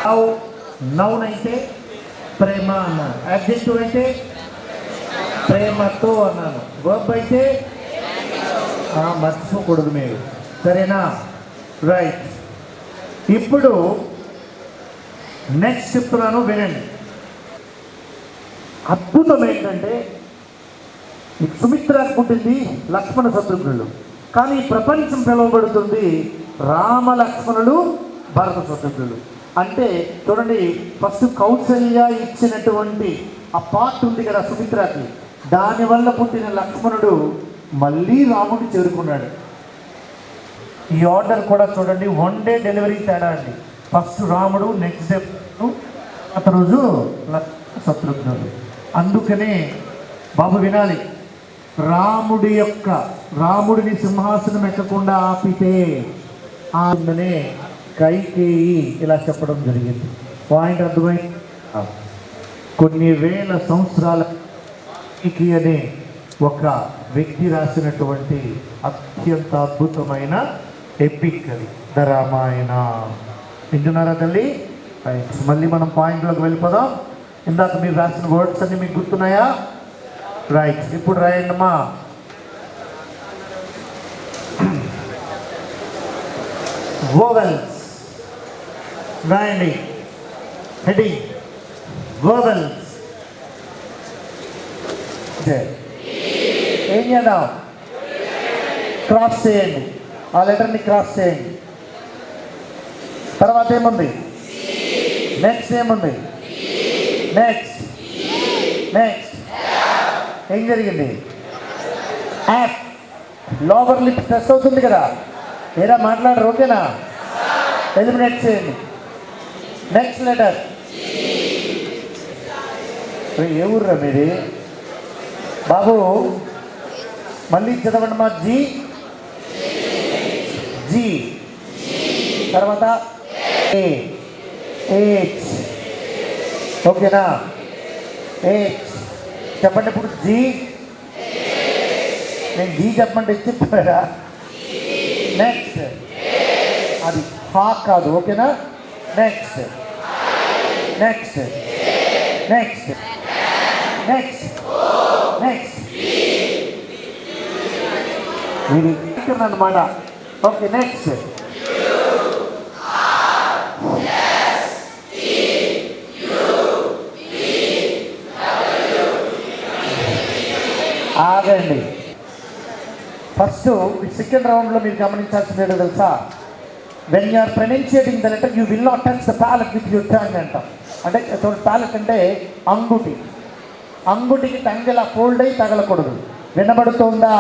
లవ్ నౌన్ అయితే ప్రేమ అన్నాను. అడ్జెక్టివ్ అయితే ప్రేమతో అన్నాను. వర్బ్ అయితే మర్చిపోకూడదు మీరు, సరేనా? రైట్. ఇప్పుడు నెక్స్ట్ చెప్తున్నాను వినండి. అద్భుతం ఏంటంటే, సుమిత్ర అనుకుంటుంది లక్ష్మణ శత్రుఘ్నులు, కానీ ప్రపంచం పిలువబడుతుంది రామ లక్ష్మణులు భరత శత్రుఘ్నులు. అంటే చూడండి, ఫస్ట్ కౌశల్య ఇచ్చినటువంటి ఆ పార్ట్ ఉంది కదా సుమిత్రకి, దానివల్ల పుట్టిన లక్ష్మణుడు మళ్ళీ రాముడు చేరుకున్నాడు. ఈ ఆర్డర్ కూడా చూడండి, 1 డే డెలివరీ తేడా అండి. ఫస్ట్ రాముడు, నెక్స్ట్ డే అత రోజు శత్రుఘ్నుడు. అందుకనే బాబు వినాలి, రాముడిని సింహాసనం ఎక్కకుండా ఆపితే ఆమెనే కైకేయి ఇలా చెప్పడం జరిగింది. పాయింట్ అర్థమై కొన్ని వేల సంవత్సరాల అనే ఒక వ్యక్తి రాసినటువంటి అత్యంత అద్భుతమైన ఎపిక్ అది ద రామాయణ. వింటున్నారా తల్లి? మళ్ళీ మనం పాయింట్లోకి వెళ్ళిపోదాం. ఇందాక మీరు రాసిన వర్డ్స్ అన్ని మీకు గుర్తున్నాయా? రైట్. ఇప్పుడు రాయండి అమ్మా. వోవెల్స్ రాయండి. Heading vowels. ఏం చేద్దాం? క్రాస్ చేయండి, ఆ లెటర్ని క్రాస్ చేయండి. తర్వాత ఏముంది? నెక్స్ట్ ఏముంది? నెక్స్ట్ ఏం జరిగింది? యాప్. లోవర్ లిప్ ప్రెస్ అవుతుంది కదా, ఏరా మాట్లాడరు, ఓకేనా? ఎలిమినేట్ చేయండి. Next letter. ఏ ఊర్రా మీది బాబు? మళ్ళీ చదవండి మా. జీ తర్వాత ఏహెచ్, ఓకేనా? ఏహెచ్ చెప్పండి. ఇప్పుడు జీ, నేను జీ చెప్పండి చెప్పారా? నెక్స్ట్ అది హా కాదు, ఓకేనా? Next next next next next ఇది అన్నమాట. ఓకే, నెక్స్ట్ ఆగండి. ఫస్ట్ సెకండ్ రౌండ్లో మీరు గమనించాల్సింది ఏంటో తెలుసా? When you are pronunciating the letter you will not touch the palate with your tongue అంటాం. అంటే ప్యాలెట్ అంటే అంగుటి. అంగుటికి టంగ్ ఇలా ఫోల్డ్ అయ్యి తగలకూడదు. వినబడుతుందా?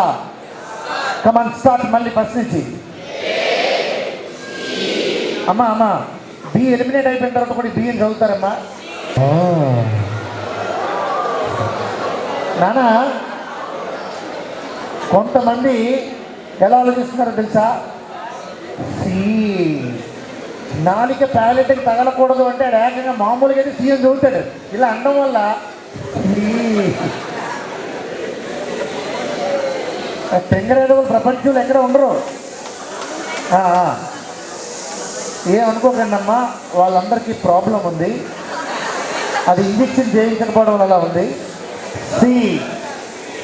Come on start. మళ్ళీ ఫస్ట్ నుంచి. అమ్మా బి ఎలిమినేట్ అయిపోయిన తర్వాత కూడా బి అని చదువుతారమ్మా. నానా కొంతమంది ఎలా ఆలోచిస్తున్నారో తెలుసా? సి నాలిక ప్యాలెట్కి తగలకూడదు అంటే ఆడు ఏకంగా మామూలుగా అయితే సీఎం చదువుతాడు. ఇలా అనడం వల్ల తెంగరేదవులు ప్రపంచంలో ఎక్కడ ఉండరు. ఏమనుకోకండి అమ్మా, వాళ్ళందరికీ ప్రాబ్లం ఉంది. అది ఇంజక్షన్ చేయించకపోవడం వల్ల ఉంది.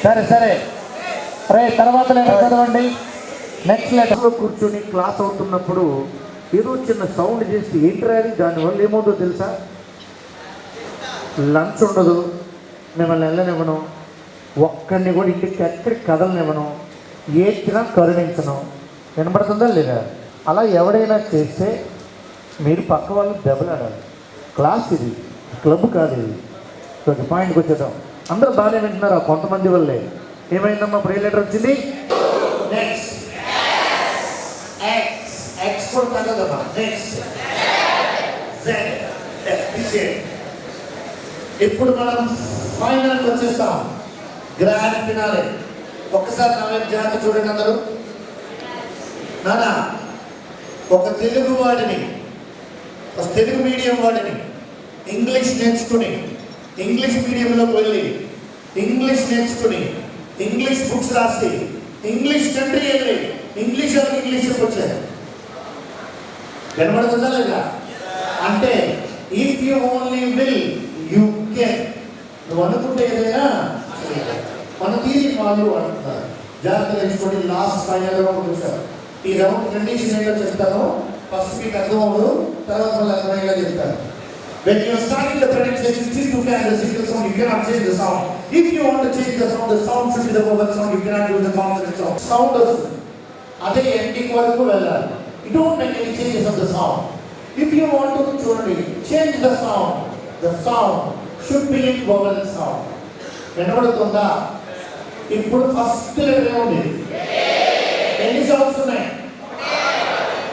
సరే సరే రే, తర్వాత లెటర్ చదవండి. నెక్స్ట్ లెటర్లో కూర్చొని క్లాస్ అవుతున్నప్పుడు ఏదో చిన్న సౌండ్ చేసి ఏంటి అది, దానివల్ల ఏమవుతుందో తెలుసా? లంచ్ ఉండదు, మిమ్మల్ని వెళ్ళనివ్వను, ఒక్కడిని కూడా ఇంటికి ఎక్కడికి కదలనివ్వను, ఏడ్చినా కరుణించను. వినబడుతుందా లేదా? అలా ఎవడైనా చేస్తే మీరు పక్క వాళ్ళు దెబ్బలాడాలి. క్లాస్ ఇది, క్లబ్ కాదు ఇది. ఒక పాయింట్కి వచ్చేద్దాం. అందరూ బాగానే వింటున్నారా? కొంతమంది వల్లే. ఏమైందమ్మా? ప్రే లెటర్ వచ్చింది. నెక్స్ట్ ఎక్స్ కూడా తగ్గదమ్మా. నెక్స్ట్ ఇప్పుడు మనం ఫైనల్కి వచ్చేస్తాం, గ్రాండ్ ఫినాలే. ఒక్కసారి నా వైపు జాగ్రత్త చూడండి అందరూ. నానా, ఒక తెలుగు వాడిని, ఒక తెలుగు మీడియం వాడిని ఇంగ్లీష్ నేర్చుకుని ఇంగ్లీష్ మీడియంలోకి వెళ్ళి ఇంగ్లీష్ నేర్చుకుని ఇంగ్లీష్ బుక్స్ రాసి ఇంగ్లీష్ కంట్రీ వెళ్ళి ఇంగ్లీష్ వాళ్ళకి ఇంగ్లీష్ వచ్చారు. వినబడుతుందా లేదా? అంటే if you only will you can. నువ్వు అనుకుంటే ఏదైనా మన తీరి వాళ్ళు అంటున్నారు. జాగ్రత్త తెచ్చుకోండి. లాస్ట్ ఫైనల్ రౌండ్ చూసారు. ఈ రౌండ్ కండిషన్ ఏంటో చెప్తాను. ఫస్ట్ మీకు అర్థం అవ్వదు, తర్వాత మళ్ళీ అర్థమయ్యేలా చెప్తాను. When you are starting the pronunciation, please look at the single sound. You cannot change the sound. If you want to change the sound should be the vowel sound. You cannot use the consonant sound. Sound వస్తుంది, అదే ఎండింగ్ వరకు వెళ్ళాలి. You don't make any changes of the sound. If you want to చూడండి, change the sound should be in vowel sound. వినబడుతుందా? ఇప్పుడు ఫస్ట్ లెటర్ ఉంది. ఎన్ని సౌండ్స్ ఉన్నాయి?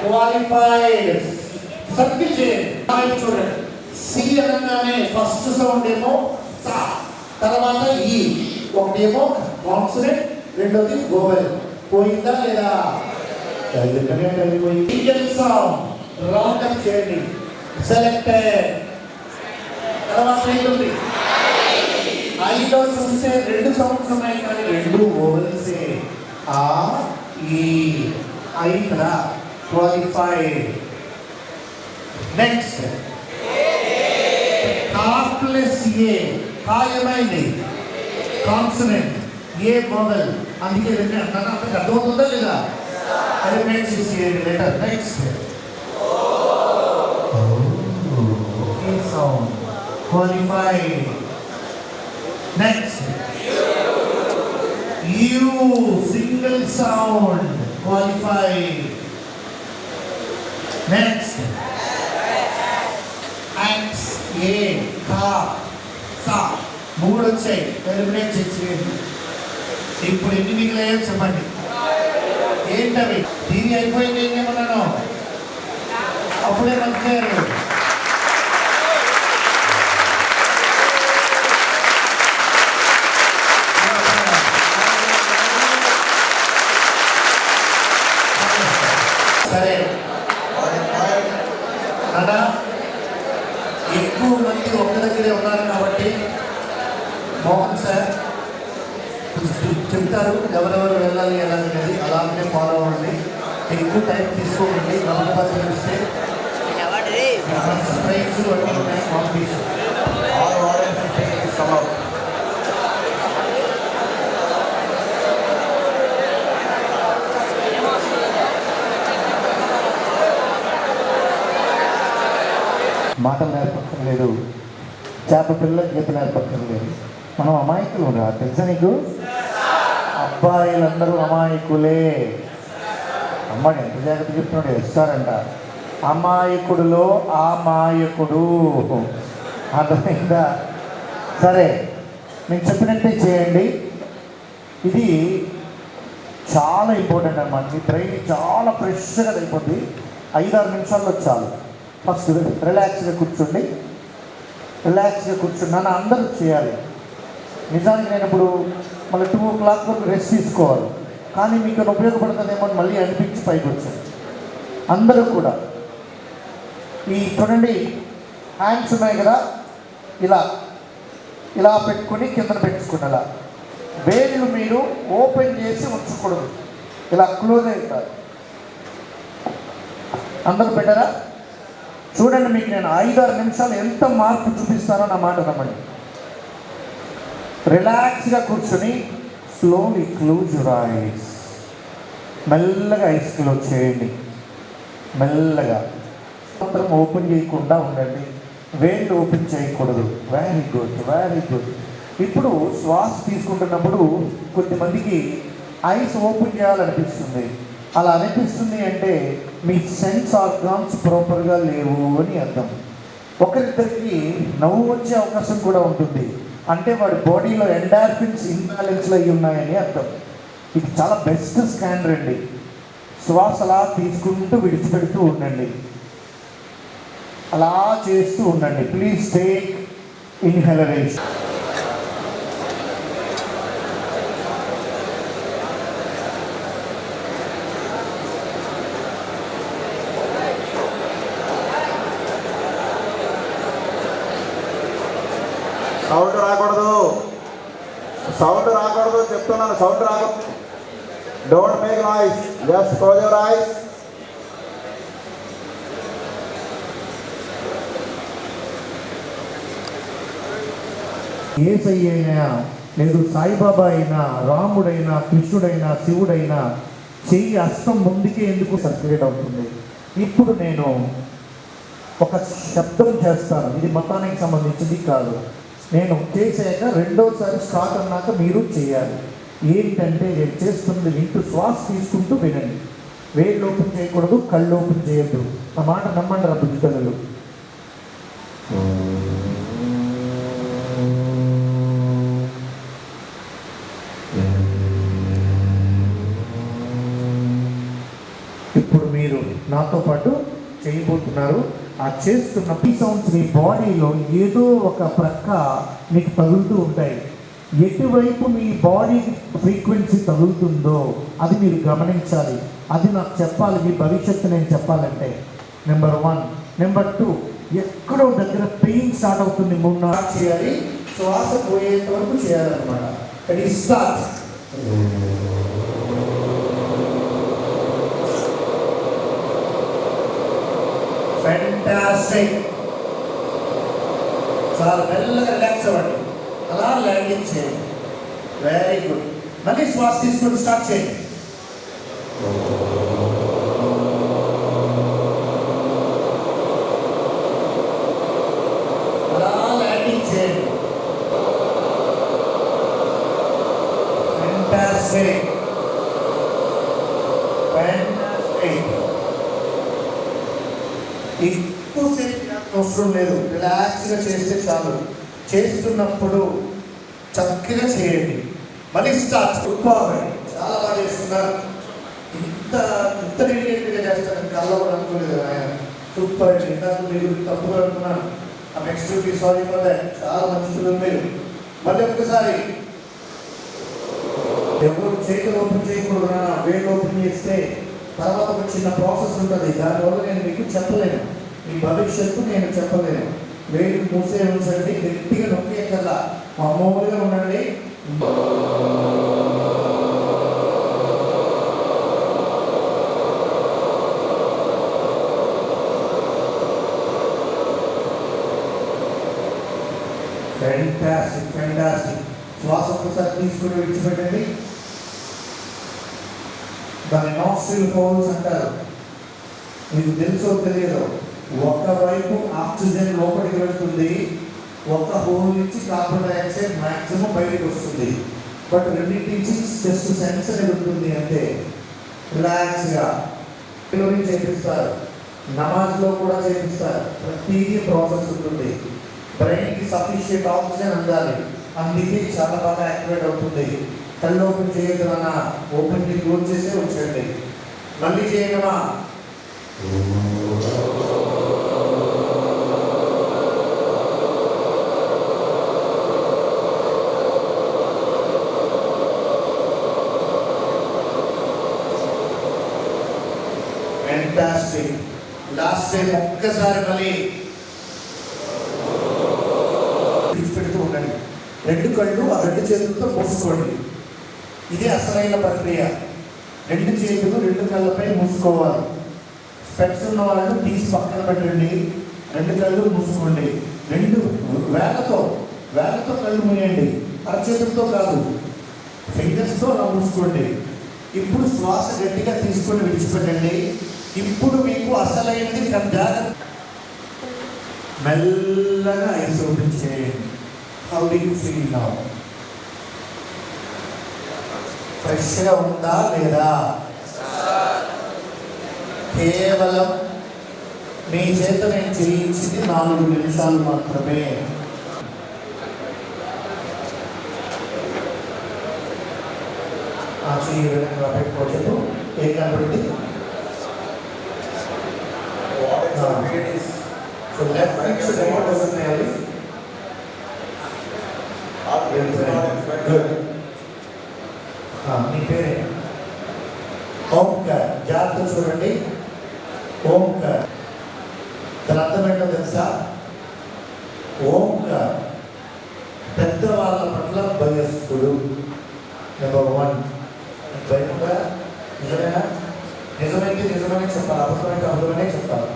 క్వాలిఫైడ్. సర్కిల్ చేయండి. చూడండి, సి అనగానే ఫస్ట్ సౌండ్ ఏమో సా, తర్వాత ఈ. ఒకటేమో కాన్సనెంట్, రెండోది వోవెల్. పోయిందా లేదా? ఇండియన్ సౌండ్ రౌండ్ అప్ చేయండి. సెలెక్టెడ్. తర్వాత ఏంటి? ఐలో చూస్తే రెండు సౌండ్స్ ఉన్నాయి, కానీ రెండు వోవెల్సే. ఆ ఈ ఐరా క్వాలిఫైడ్. నెక్స్ట్ ప్లస్ ఏ కాయమైంది కాన్సనెంట్, ఏ వోవెల్. అందుకే రెండు అంటారు. అప్పుడు అర్థమవుతుందా లేదా? అది next letter. Next sound qualified. Next U single sound qualified. Next X ఏ కా సా, మూడు వచ్చాయి. ఎలిమినేట్ చేసేయండి. ఇప్పుడు ఎన్ని మిగిలాయో చెప్పండి. ఏంటవి? దీని అయిపోయింది. ఏం చెప్పన్నాను? అప్పుడే మర్చిపోయారు. సరే అన్నా, ఎక్కువ మంది ఒక్క దగ్గరే ఉన్నారు కాబట్టి మోహన్ సార్ చెప్తారు ఎవరెవరు వెళ్ళాలి అనేది. అలాగే ఫాలో అవ్వండి. ఎక్కువ టైం తీసుకోకండి. గమనిపత్రి చూస్తే స్ప్రైట్స్ అన్నీ ఉన్నాయి. కాంపిటీషన్ మాటలు నేర్పక్కర్లేదు, చేప పిల్లలు గీత నేర్పక్కర్లేదు. మనం అమాయకులు రా, తెలుసా నీకు? అబ్బాయిలందరూ అమాయకులే. అమ్మాయి ఎంత జాగ్రత్త చెప్తున్నాడు. వేస్తారంట అమాయకుడులో అమాయకుడు. అర్థమైందా? సరే, నేను చెప్పినట్టే చేయండి. ఇది చాలా ఇంపార్టెంట్ అన్నమాట. మీ బ్రెయిన్ చాలా ఫ్రెష్గా అయిపోద్ది. 5-6 నిమిషాల్లో చాలు. ఫస్ట్ రిలాక్స్గా కూర్చోండి. నన్ను అందరూ చేయాలి. నిజానికి నేను ఇప్పుడు మళ్ళీ 2 o'clock వరకు రెస్ట్ తీసుకోవాలి. కానీ మీకు ఉపయోగపడుతుందేమో మళ్ళీ అనిపించి పైకి వచ్చాను. అందరూ కూడా ఈ చూడండి హ్యాండ్స్ ఉన్నాయి కదా, ఇలా ఇలా పెట్టుకుని కిందన పెట్టుకునేలా. వేళ్ళు మీరు ఓపెన్ చేసి ఉంచకూడదు, ఇలా క్లోజ్ అవుతారు. అందరూ పెట్టారా? చూడండి, మీకు నేను 5-6 నిమిషాలు ఎంత మార్పు చూపిస్తానో నా మాట నమ్మండి. రిలాక్స్గా కూర్చొని స్లోలీ క్లోజ్ యువర్ ఐస్. మెల్లగా ఐస్ క్లోజ్ చేయండి, మెల్లగా. మాత్రం ఓపెన్ చేయకుండా ఉండండి, వేళ్ళు ఓపెన్ చేయకూడదు. Very good, very good. ఇప్పుడు శ్వాస తీసుకుంటున్నప్పుడు కొద్దిమందికి ఐస్ ఓపెన్ చేయాలనిపిస్తుంది. అలా అనిపిస్తుంది అంటే మీ సెన్స్ ఆర్గాన్స్ ప్రాపర్గా లేవు అని అర్థం. ఒకరిద్దరికి నవ్వు వచ్చే అవకాశం కూడా ఉంటుంది, అంటే వాడి బాడీలో ఎండార్ఫిన్స్ ఇంబ్యాలెన్స్లో అయి ఉన్నాయని అర్థం. ఇది చాలా బెస్ట్ స్కానర్ అండి. శ్వాస అలా తీసుకుంటూ విడిచిపెడుతూ ఉండండి, అలా చేస్తూ ఉండండి. Please take inhalation. సౌండ్ రాకూడదు, సౌండ్ రాకూడదు చెప్తున్నాను, సౌండ్ రాకూడదు. Don't make noise, just close your eyes. Yesayya అయినా లేదు, సాయిబాబా అయినా, రాముడైనా, కృష్ణుడైనా, శివుడైనా చెయ్యి హస్తం ముందుకే ఎందుకు సర్క్యులేట్ అవుతుంది. ఇప్పుడు నేను ఒక శబ్దం చేస్తాను, ఇది మతానికి సంబంధించింది కాదు. నేను చేసాక రెండోసారి స్టార్ట్ అన్నాక మీరు చేయాలి. ఏంటంటే నేను చేస్తుంది వింటూ శ్వాస తీసుకుంటూ వినండి. వేళ్ళు ఓపెన్ చేయకూడదు, కళ్ళు ఓపెన్ చేయొద్దు. ఆ మాట నమ్మండి రా బుద్ధితలు. ఇప్పుడు మీరు నాతో పాటు చేయబోతున్నారు. ఆ చేస్తున్న సౌండ్స్ మీ బాడీలో ఏదో ఒక ప్రక్క మీకు తగులుతూ ఉంటాయి. ఎటువైపు మీ బాడీ ఫ్రీక్వెన్సీ తగులుతుందో అది మీరు గమనించాలి. అది నాకు చెప్పాలి, మీ భవిష్యత్తు నేను చెప్పాలంటే. నెంబర్ 1. నెంబర్ 2, ఎక్కడో దగ్గర పెయిన్ స్టార్ట్ అవుతుంది, ముందు చేయాలి, శ్వాస పోయేంత వరకు చేయాలన్నమాట. అది స్టార్ట్. ఫ్యాంటాస్టిక్. చాలా మెల్లగా రిలాక్స్ అవ్వండి, అలా ల్యాండింగ్ చేయండి. Very good. మళ్ళీ శ్వాస తీసుకొని స్టార్ట్ చేయండి. అలా ల్యాండింగ్ చేయండి. Fantastic, fantastic. ఎక్కువసేపు అవసరం లేదు, రిలాక్స్గా చేస్తే చాలు. చేస్తున్నప్పుడు చక్కగా చేయండి. మళ్ళీ స్టార్ట్. చాలా బాగా చేస్తున్నారు. ఇంత డెడికేటెడ్గా చేస్తాను కళ్ళ కూడా అనుకోలేదు ఆయన. సూపర్ అండి. ఇంత మీరు తప్పుగా అనుకున్నాను. ఆ నెక్స్ట్ బి సారీ ఫర్ దాట్. చాలా మంచి మీరు. మళ్ళీ ఒక్కసారి ఎవరు చేతులు ఓపెన్ చేయకూడదు, వేలు ఓపెన్ చేస్తే తర్వాత ఒక చిన్న ప్రాసెస్ ఉంటుంది. దానివల్ల నేను మీకు చెప్పలేను, మీ భవిష్యత్తు నేను చెప్పలేను. వేలు మూసే ఉంచండి, గట్టిగా నొక్కే కల్లా మామూలుగా ఉండండి. Fantastic, fantastic. శ్వాస ఒకసారి తీసుకుని విడిచిపెట్టండి. దాన్ని నాస్ట్రిల్ హోల్స్ అంటారు. మీకు తెలుసో తెలియదో, ఒకవైపు ఆక్సిజన్ లోపలికి వెళ్తుంది, ఒక హోల్ నుంచి కార్బన్ డైఆక్సైడ్ మ్యాక్సిమం బయటకు వస్తుంది. బట్ రెండింటి నుంచి జస్ట్ సెన్స్ అనేది ఉంటుంది అంతే. రిలాక్స్గా చేపిస్తారు, నమాజ్లో కూడా చేపిస్తారు. ప్రతిదీ ప్రాసెస్ ఉంటుంది. బ్రెయిన్కి సఫిషియెంట్ ఆక్సిజన్ అందాలి, అందుకే చాలా బాగా యాక్టివేట్ అవుతుంది. కళ్ళు ఓపెన్ చేయగలనా, ఓపెన్ క్లోజ్ చేసే ఉంచండి. మళ్ళీ చేయగలమా? Fantastic. Last కాసేపు ఒక్కసారి మళ్ళీ విడిచిపెడుతూ ఉండండి. రెండు కళ్ళు ఆ రెండు చేతులతో మూసుకోండి. ఇదే అసలైన ప్రక్రియ. రెండు చేతులు రెండు కళ్ళపై మూసుకోవాలి. స్పెక్స్ ఉన్న వాళ్ళు తీసి పక్కన పెట్టండి. రెండు కళ్ళు మూసుకోండి. రెండు వేలతో కళ్ళు మూయండి. అరచేతులతో కాదు, ఫింగర్స్తో అలా మూసుకోండి. ఇప్పుడు శ్వాస గట్టిగా తీసుకొని విడిచిపెట్టండి. ఇప్పుడు మీకు అసలైనది జాగ్రత్త. మెల్లగా ఐస్ ఓపెన్ చేయండి. How do you feel now? ఫ్రెష్గా ఉందా లేదా? కేవలం మీ చేత నేను చేయించింది 4 నిమిషాలు మాత్రమే. ఆ చెయ్యి విధంగా పెట్టుకోవచ్చు. ఏం కనబడింది? సో లెఫ్ట్ నుంచి రైట్ వస్తున్నాయి. గుడ్. మీ పేరే? ఓంకార్. జాగ్రత్త చూడండి. ఓంకార్ తన అర్థం ఏంటో తెలుసా? ఓంకార్ పెద్దవాళ్ళ పట్ల భయస్థుడు. నెంబర్ 1. భయంగా నిజమేనా? నిజమైతే నిజమనే చెప్పాలి, అబద్ధమైతే అబద్ధమనే చెప్పాలి.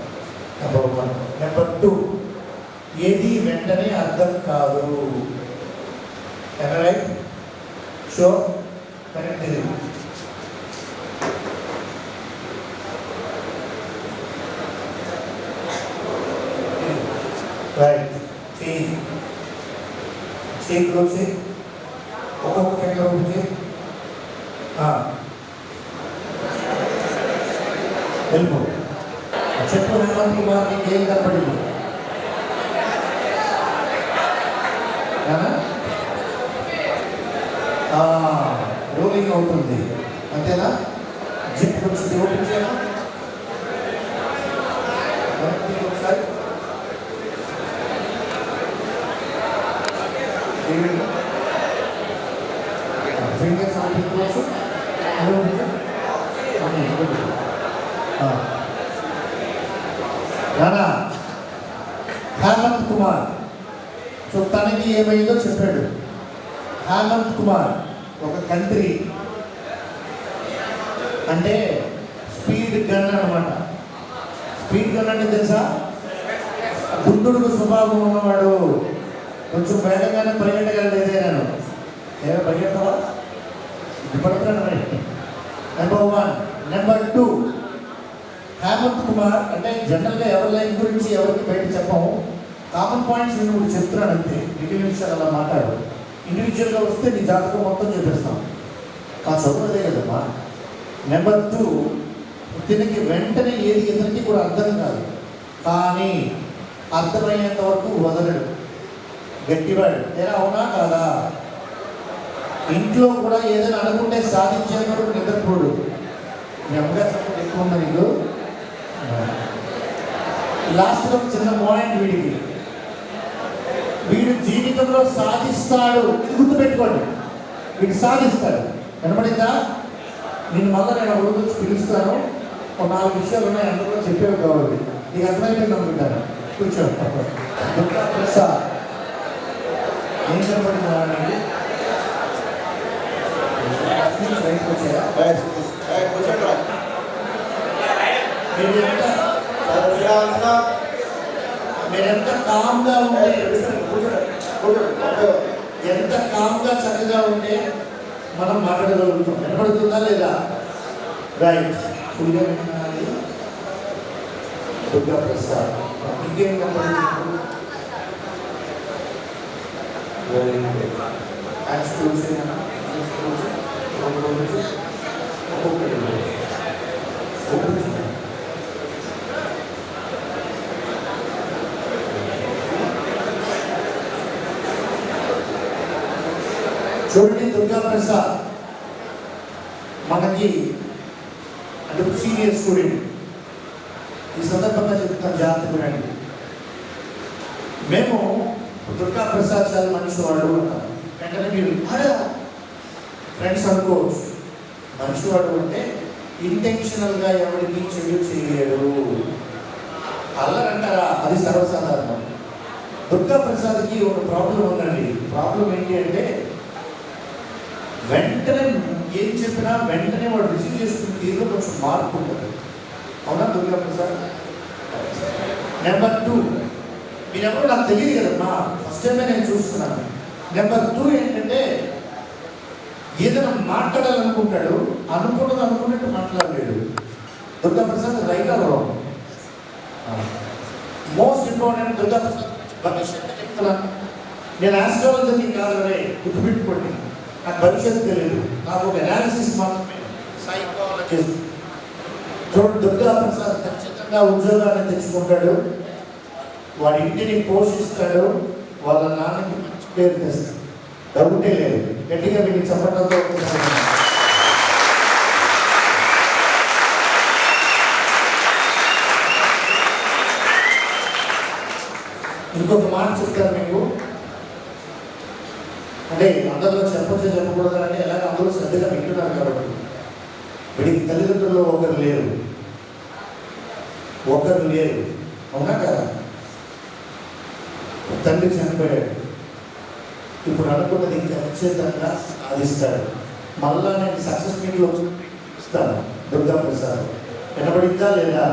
నెంబర్ 1. నెంబర్ 2, ఏది వెంటనే అర్థం కాదు. రైట్? Show correct. ఇది రైట్. చేయి క్లోజ్ చేయి. ఒక్కొక్క ఫింగర్ ఓపెన్ చేయి. వెళ్ళిపో. చెప్పు హేమంత్ కుమార్, నీకు ఏం కనపడింది? రోలింగ్ అవుతుంది, అంతేనా? జిప్ కొంచెం ఓపెన్ చేయనా? ఒకసారి ఫింగర్స్ ఆడుకోవచ్చు. రానా హేమంత్ కుమార్. సో తనకి ఏమైందో చెప్పాడు. హేమంత్ కుమార్ ఒక కంట్రీ అంటే స్పీడ్ గన్ అనమాట. స్పీడ్ గన్ అంటే తెలుసా? గుండుడు స్వభావం ఉన్నవాడు. కొంచెం వేగంగానే పరిగెట్టగలలేదే నేను. ఏదో పరిగెడతావా? పడుతున్నాను మరి. నెంబర్ 1. నెంబర్ 2, హేమంత్ కుమార్ అంటే జనరల్గా ఎవరి లైఫ్ గురించి ఎవరికి బయట చెప్పము. కామన్ పాయింట్స్ నేను కూడా చెప్తున్నాను అంతే. మిగిలిన విషయాలు అలా మాట్లాడు. ఇండివిజువల్గా వస్తే నీ జాతకం మొత్తం చెప్పేస్తాం. ఆ చదువుదే కదమ్మా. నెంబర్ 2, దీనికి వెంటనే ఏది ఇతనికి కూడా అర్థం కాదు, కానీ అర్థమయ్యేంత వరకు వదలడు. గట్టివాడు. ఏనా అవునా కాదా? ఇంట్లో కూడా ఏదైనా అనుకుంటే సాధించేందుకు నిద్రపోడు. మీ అమ్మగారు సపోర్ట్ ఎక్కువ ఉందా నీకు? లాస్ట్గా చిన్న పాయింట్ వీడికి. వీడు జీవితంలో సాధిస్తాడు. ఇది గుర్తుపెట్టుకోండి, వీడు సాధిస్తాడు. కనబడిందా? నేను మళ్ళీ నేను రోజు పిలుస్తాను. ఒక 4 విషయాలు ఉన్నాయి, అందులో చెప్పేవి కావాలి. నీకు అర్థమైపోయింది అనుకుంటాను. కూర్చో. ప్రసాద్ ఏం కనబడిందా నీకు? మీరెంత కామ్గా ఉంటే, ఎంత కామ్గా చక్కగా ఉంటే మనం మాట్లాడగలుగుతాం. వినపడుతుందా లేదా? రైట్. ఫుల్గా వింటున్నాను. దుర్గా ప్రసాద్ ఇంకేం కనపడుతుంది? చూడండి, దుర్గా ప్రసాద్ మనకి అంటే సీనియర్ స్టూడెంట్. ఈ సందర్భంగా చెప్తాను, జాగ్రత్త వినండి. మేము దుర్గా ప్రసాద్ చాలా మనిషి వాడు అంటాం. వెంటనే మీరు ఫ్రెండ్స్ అనుకోవచ్చు. మనిషి వాడు అంటే ఇంటెన్షనల్గా ఎవరికి చెడు చేయడు. అల్లరంటారా, అది సర్వసాధారణం. దుర్గా ప్రసాద్కి ఒక ప్రాబ్లం ఉందండి. ప్రాబ్లం ఏంటి అంటే వెంటనే ఏం చెప్పినా వెంటనే వాడు రిసీవ్ చేసుకునే తీరులో కొంచెం మార్పు ఉంటుంది. అవునా దుర్గా ప్రసాద్? నెంబర్ 2, మీరెవరో నాకు తెలియదు కదమ్మా, ఫస్ట్ టైమే నేను చూస్తున్నాను. నెంబర్ 2 ఏంటంటే ఏదైనా మాట్లాడాలనుకుంటాడు, అనుకున్నట్టు మాట్లాడలేడు. Durga Prasad right or wrong? Most important Durga Prasad భవిష్యత్తు చెప్తున్నాను. నేను ఆస్ట్రాలజీ కాదనే గుర్తుపెట్టుకోండి, నాకు భవిష్యత్తు తెలియదు, నాకు ఒక అనాలిసిస్ మాత్రమే, సైకాలజిస్ట్. చూడండి, దుర్గా ప్రసాద్ ఖచ్చితంగా ఉద్యోగాన్ని తెచ్చుకుంటాడు, వాడి ఇంటిని పోషిస్తాడు, వాళ్ళ నాన్నకి మంచి పేరు తెస్తాడు, డౌటే లేదు. గట్టిగా మీకు చెప్పడంతో ఇంకొక మాట చెప్తాను మీకు. అంటే అందరిలో చెప్పొచ్చో చెప్పకూడదు అంటే ఎలాగ అందరూ శ్రద్ధగా వింటున్నారు కాబట్టి. వీడికి తల్లిదండ్రుల్లో ఒకరు లేరు. అవునా కదా? తండ్రి చనిపోయాడు. ఇప్పుడు అనుకున్నది ఖచ్చితంగా సాధిస్తాడు. మళ్ళా నేను సక్సెస్ మీట్లో ఇస్తాను దుర్గా ప్రసాద్. వినబడిందా లేదా?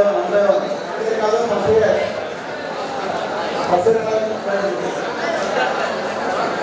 One by one.